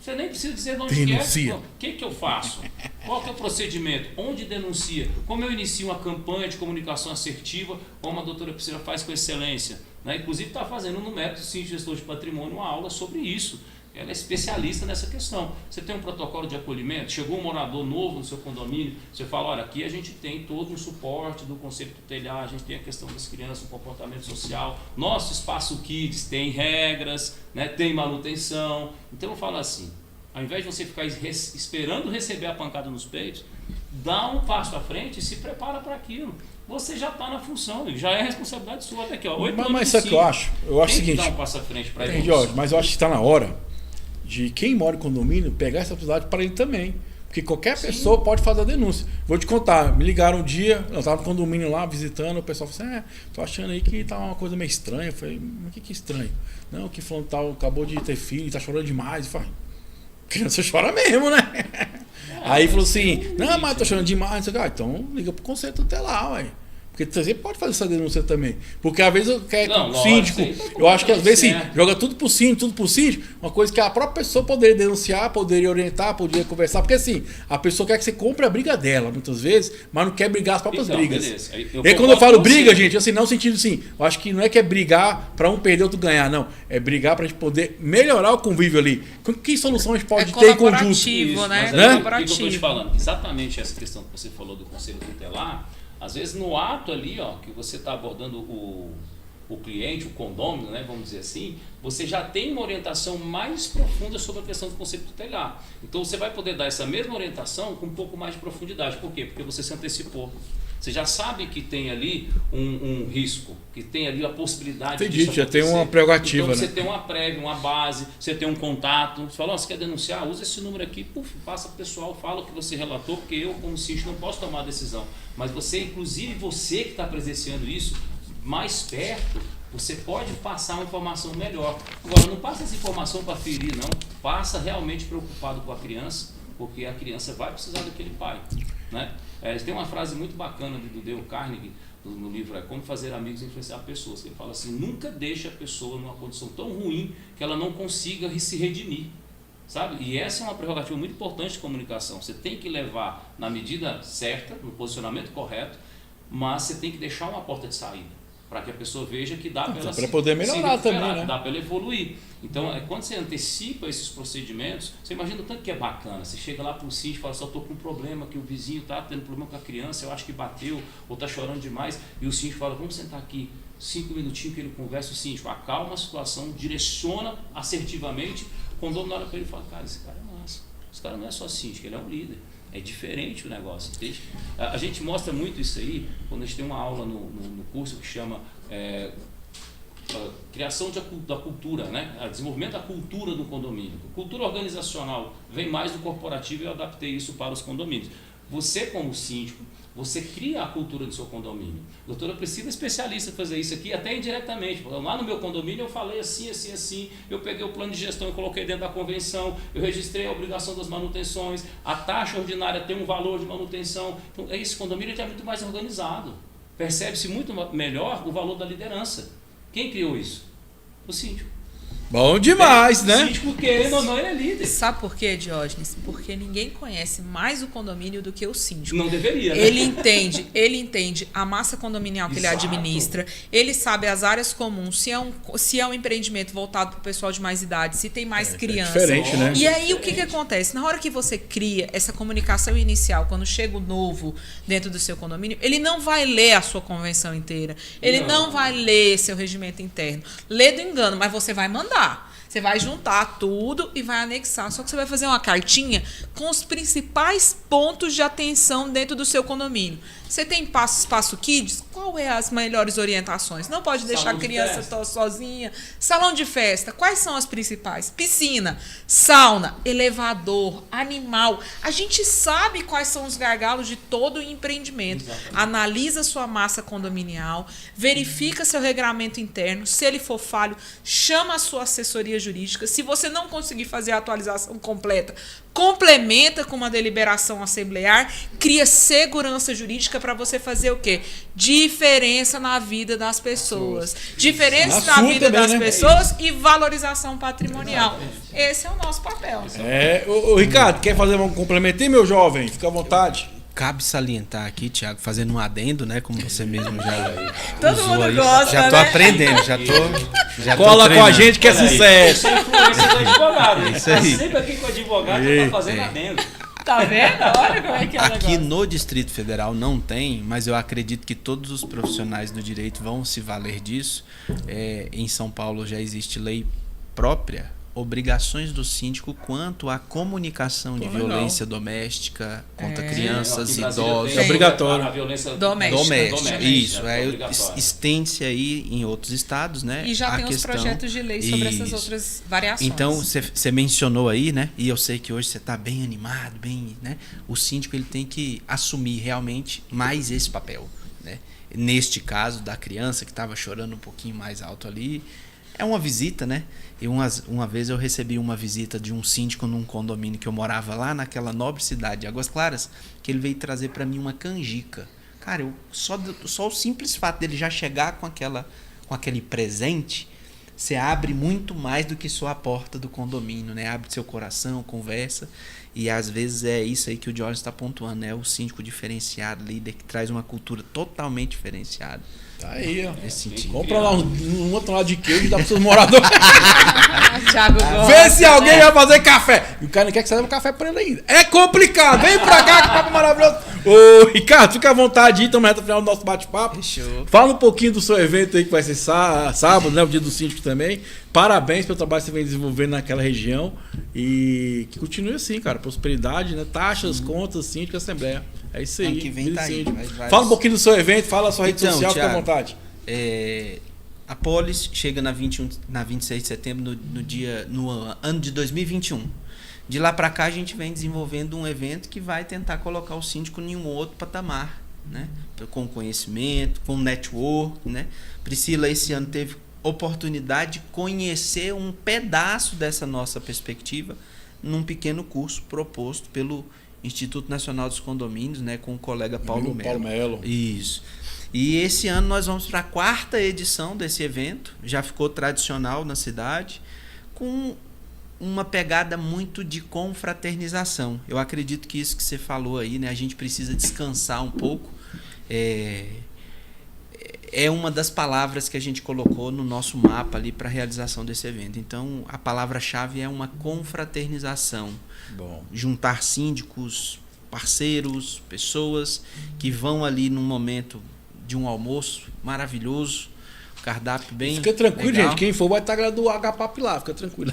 Você nem precisa dizer de onde Denuncia. quer. O que eu faço? Qual que é o procedimento? Onde denuncia? Como eu inicio uma campanha de comunicação assertiva, como a doutora Priscila faz com excelência? Né? Inclusive está fazendo no método Síndico Gestor de Patrimônio uma aula sobre isso. Ela é especialista nessa questão. Você tem um protocolo de acolhimento, chegou um morador novo no seu condomínio, você fala, olha, aqui a gente tem todo um suporte do Conselho Tutelar, a gente tem a questão das crianças, o comportamento social, nosso espaço Kids tem regras, né, tem manutenção. Então eu falo assim, ao invés de você ficar esperando receber a pancada nos peitos, dá um passo à frente e se prepara para aquilo. Você já está na função, já é responsabilidade sua. Até aqui, ó, 8 anos Mas de sabe o que eu síndico. acho? Eu acho o Tem que seguinte, dar um passo à frente para Jorge, evolução. mas eu acho que está na hora de quem mora em condomínio pegar essa responsabilidade para ele também. Porque qualquer pessoa pode fazer a denúncia. Vou te contar, me ligaram um dia, eu estava no condomínio lá visitando, o pessoal falou assim, tô achando aí que tá uma coisa meio estranha. Eu falei, mas o que é estranho? Não, que falando tal, acabou de ter filho, tá chorando demais. Eu falei, criança chora mesmo, né? Aí falou assim, não, mas tô chorando demais. Eu falei, então liga pro conselho tutelar, ué. Porque você pode fazer essa denúncia também. Porque às vezes eu quero Não, o lógico, síndico, isso aí tá eu acho que às vezes sim, certo. joga tudo pro síndico, uma coisa que a própria pessoa poderia denunciar, poderia orientar, poderia conversar. Porque assim, a pessoa quer que você compre a briga dela, muitas vezes, mas não quer brigar as próprias Então, brigas. beleza. Aí E aí quando eu concordo falo com briga, você. gente, assim, não no sentido assim, eu acho que não é que é brigar pra um perder, outro ganhar, não. É brigar pra gente poder melhorar o convívio ali. Que solução a gente pode ter em conjunto? colaborativo, né? Mas Né? aí, o que eu estou te falando? Exatamente essa questão que você falou do Conselho Tutelar, às vezes no ato ali, ó, que você está abordando o cliente, o condômino, né, vamos dizer assim, você já tem uma orientação mais profunda sobre a questão do Conselho Tutelar. Então você vai poder dar essa mesma orientação com um pouco mais de profundidade. Por quê? Porque você se antecipou. Você já sabe que tem ali um risco, que tem ali a possibilidade Entendi, disso já tem acontecer. uma prerrogativa, Então você né? tem uma prévia, uma base, você tem um contato. Você fala, você quer denunciar? Usa esse número aqui, passa para o pessoal, fala o que você relatou, porque eu, como síndico, não posso tomar a decisão. Mas você, inclusive você que está presenciando isso, mais perto, Você pode passar uma informação melhor. Agora, não passa essa informação para ferir, não. Passa realmente preocupado com a criança, porque a criança vai precisar daquele pai, né? Tem uma frase muito bacana do Dale Carnegie, no livro Como Fazer Amigos e Influenciar Pessoas, que ele fala assim: nunca deixe a pessoa numa condição tão ruim que ela não consiga se redimir, sabe? E essa é uma prerrogativa muito importante de comunicação. Você tem que levar na medida certa, no posicionamento correto, mas você tem que deixar uma porta de saída, para que a pessoa veja que dá para ela para poder melhorar também, né? Dá para ela evoluir. Então, quando você antecipa esses procedimentos, você imagina o tanto que é bacana. Você chega lá para o síndico e fala assim: eu estou com um problema, que o vizinho está tendo problema com a criança, eu acho que bateu ou está chorando demais. E o síndico fala: vamos sentar aqui 5 minutinhos que ele conversa. O síndico acalma a situação, direciona assertivamente. O condomínio olha para ele e fala: cara, esse cara é massa. Esse cara não é só síndico, ele é um líder. É diferente o negócio, entende? A gente mostra muito isso aí quando a gente tem uma aula no curso que chama Criação da Cultura, né? Desenvolvimento da cultura do condomínio. Cultura organizacional vem mais do corporativo e eu adaptei isso para os condomínios. Você, como síndico, você cria a cultura do seu condomínio. Doutora Priscila é especialista em fazer isso aqui, até indiretamente. Lá no meu condomínio eu falei assim, assim, assim, eu peguei o plano de gestão e coloquei dentro da convenção, eu registrei a obrigação das manutenções, a taxa ordinária tem um valor de manutenção. Então, esse condomínio já é muito mais organizado. Percebe-se muito melhor o valor da liderança. Quem criou isso? O síndico. Bom demais, né? O síndico, querendo ou não, ele é líder. Sabe por quê, Diógenes? Porque ninguém conhece mais o condomínio do que o síndico. Não deveria, né? Ele entende a massa condominial que Exato. ele administra, ele sabe as áreas comuns, se é um empreendimento voltado para o pessoal de mais idade, se tem mais crianças. É diferente, né? E aí o que acontece? Na hora que você cria essa comunicação inicial, quando chega o novo dentro do seu condomínio, ele não vai ler a sua convenção inteira, ele não vai ler seu regimento interno. Lê do engano, mas você vai mandar. Você vai juntar tudo e vai anexar. Só que você vai fazer uma cartinha com os principais pontos de atenção dentro do seu condomínio. Você tem espaço kids? Qual é as melhores orientações? Não pode deixar a criança sozinha. Salão de festa, quais são as principais? Piscina, sauna, elevador, animal. A gente sabe quais são os gargalos de todo o empreendimento. Exatamente. Analisa sua massa condominial, verifica seu regramento interno. Se ele for falho, chama a sua assessoria jurídica. Se você não conseguir fazer a atualização completa, complementa com uma deliberação assemblear, cria segurança jurídica para você fazer o quê? Diferença na vida das pessoas. Diferença na vida das pessoas e valorização patrimonial. Esse é o nosso papel. Ô, Ricardo, quer fazer um complemento aí, meu jovem? Fica à vontade. Cabe salientar aqui, Thiago, fazendo um adendo, né? Como você mesmo já todo mundo aí. gosta, já tô né? aprendendo, já Cola tô com a gente que é sucesso. Isso é influência do advogado. Isso aí. Sempre aqui com o advogado já tá fazendo adendo. Tá vendo? Olha como é que é o Aqui negócio. no Distrito Federal não tem, mas eu acredito que todos os profissionais do direito vão se valer disso. Em São Paulo já existe lei própria, obrigações do síndico quanto à comunicação de violência doméstica contra crianças, idosos. É obrigatório. A violência Doméstica. Isso. é obrigatório. Estende-se aí em outros estados, né? E já a tem os questão... projetos de lei sobre essas Isso. outras variações. Então, você mencionou aí, né? E eu sei que hoje você está bem animado, bem, né? O síndico ele tem que assumir realmente mais esse papel, né? Neste caso da criança que estava chorando um pouquinho mais alto ali, é uma visita, né? E uma vez eu recebi uma visita de um síndico num condomínio que eu morava lá naquela nobre cidade de Águas Claras, que ele veio trazer para mim uma canjica. Cara, só o simples fato dele já chegar com aquele presente, você abre muito mais do que só a porta do condomínio, né? Abre seu coração, conversa. E às vezes é isso aí que o Jorge está pontuando, né? O síndico diferenciado, líder que traz uma cultura totalmente diferenciada. Tá aí, ó. Nesse sentido. Compra lá um outro lado de queijo e dá para seus moradores. Thiago Vê se alguém vai fazer café. E o cara não quer que você leve um café pra ele ainda. É complicado. Vem pra cá, que papo maravilhoso. Ô, Ricardo, fica à vontade aí. Estamos na reta final do nosso bate-papo. Fechou. Fala um pouquinho do seu evento aí, que vai ser sábado, né? O dia do síndico também. Parabéns pelo trabalho que você vem desenvolvendo naquela região. E que continue assim, cara. Prosperidade, né? Taxas, contas, síndico e assembleia. É isso aí. Ano que vem tá aí, Fala um pouquinho do seu evento, fala a sua rede social, fica à Thiago, vontade. A Polis chega na 26 de setembro no ano de 2021. De lá para cá a gente vem desenvolvendo um evento que vai tentar colocar o síndico em um outro patamar, né? Com conhecimento, com network, né? Priscila esse ano teve oportunidade de conhecer um pedaço dessa nossa perspectiva num pequeno curso proposto pelo Instituto Nacional dos Condomínios, né, com o colega Paulo Melo. Isso. E esse ano nós vamos para a 4ª edição desse evento, já ficou tradicional na cidade, com uma pegada muito de confraternização. Eu acredito que isso que você falou aí, né, a gente precisa descansar um pouco. É uma das palavras que a gente colocou no nosso mapa ali para a realização desse evento. Então, a palavra-chave é uma confraternização. Bom. Juntar síndicos, parceiros, pessoas que vão ali num momento de um almoço maravilhoso, cardápio bem Fica tranquilo, legal. gente. Quem for vai estar do HPAP lá, fica tranquilo.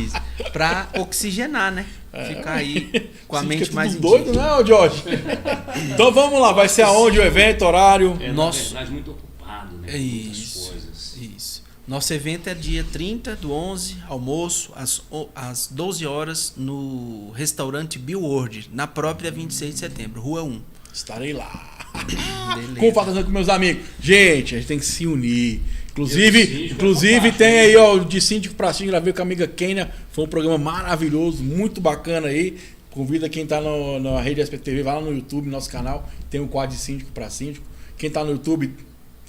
Isso. Para oxigenar, né? Ficar aí com a Você mente fica mais tudo doido, né, ô Jorge? Então vamos lá, vai ser aonde o evento, horário? Na verdade, muito ocupado, né? Com muitas Isso. coisas. Isso. Nosso evento é dia 30/11, almoço, às 12 horas, no restaurante Billward, na própria 26 de setembro, Rua 1. Estarei lá. Beleza. Como fazendo com meus amigos. Gente, a gente tem que se unir. Inclusive síndico tem aí, ó, de síndico pra síndico, gravei com a amiga Kênia. Foi um programa maravilhoso, muito bacana aí. Convida quem tá na rede SPTV, vai lá no YouTube, nosso canal. Tem um quadro de síndico pra síndico. Quem tá no YouTube,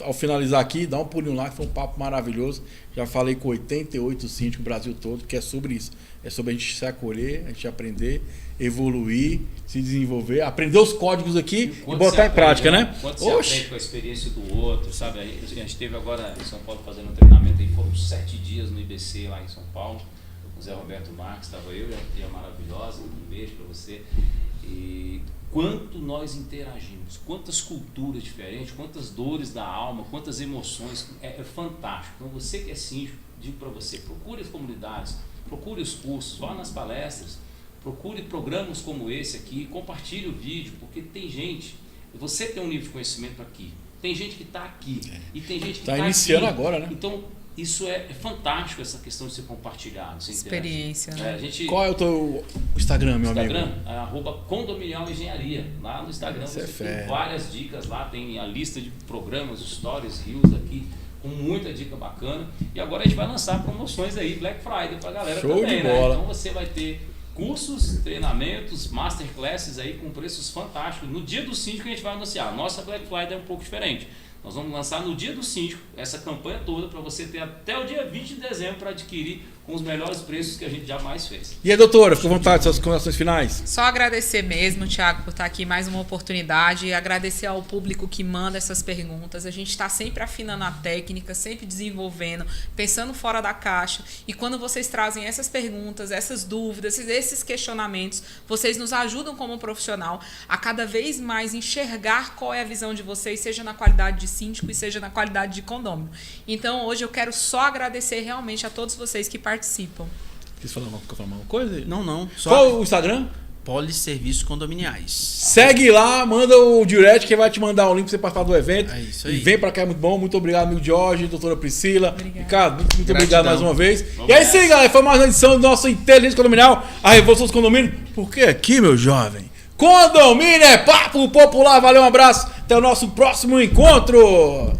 ao finalizar aqui, dá um pulinho lá, que foi um papo maravilhoso. Já falei com 88 síndicos no Brasil todo, que é sobre isso. É sobre a gente se acolher, a gente aprender, evoluir, se desenvolver, aprender os códigos aqui e botar em prática, né? Quanto você aprende com a experiência do outro, sabe? A gente esteve agora em São Paulo fazendo um treinamento aí, foram 7 dias no IBC lá em São Paulo. O Zé Roberto Marques, estava eu e a Maravilhosa, um beijo para você. E quanto nós interagimos, quantas culturas diferentes, quantas dores da alma, quantas emoções, é fantástico. Então você que é síndico, digo para você, procure as comunidades, procure os cursos, vá nas palestras, procure programas como esse aqui, compartilhe o vídeo, porque tem gente, você tem um nível de conhecimento aqui, tem gente que está aqui e tem gente que está iniciando aqui. agora, né? Então, isso é fantástico, essa questão de ser compartilhado. Experiência, né? Qual é o teu Instagram, meu amigo? Instagram, @condominial engenharia. Lá no Instagram Isso você é tem várias dicas, lá tem a lista de programas, stories, reels aqui, com muita dica bacana. E agora a gente vai lançar promoções aí, Black Friday pra galera Show também, de né? bola. Então você vai ter cursos, treinamentos, masterclasses aí com preços fantásticos. No dia do síndico a gente vai anunciar. Nossa Black Friday é um pouco diferente. Nós vamos lançar no dia do síndico essa campanha toda para você ter até o dia 20 de dezembro para adquirir com os melhores preços que a gente jamais fez. E aí, doutora, fica à vontade, suas considerações finais. Só agradecer mesmo, Thiago, por estar aqui mais uma oportunidade e agradecer ao público que manda essas perguntas. A gente está sempre afinando a técnica, sempre desenvolvendo, pensando fora da caixa. E quando vocês trazem essas perguntas, essas dúvidas, esses questionamentos, vocês nos ajudam como profissional a cada vez mais enxergar qual é a visão de vocês, seja na qualidade de síndico e seja na qualidade de condômino. Então, hoje eu quero só agradecer realmente a todos vocês que participam. Quis falar alguma coisa? Não. Só Qual o Instagram? Poliserviços Condominiais. Segue lá, manda o direct que vai te mandar um link pra você participar do evento. É isso E aí. vem pra cá, é muito bom. Muito obrigado, amigo Jorge, doutora Priscila. Obrigada. Ricardo, muito Gratidão. obrigado mais uma vez. Vamos E é nessa. isso aí, galera. Foi mais uma edição do nosso Inteligência Condominial, a Revolução dos Condomínios. Porque aqui, meu jovem, condomínio é papo popular. Valeu, um abraço. Até o nosso próximo encontro.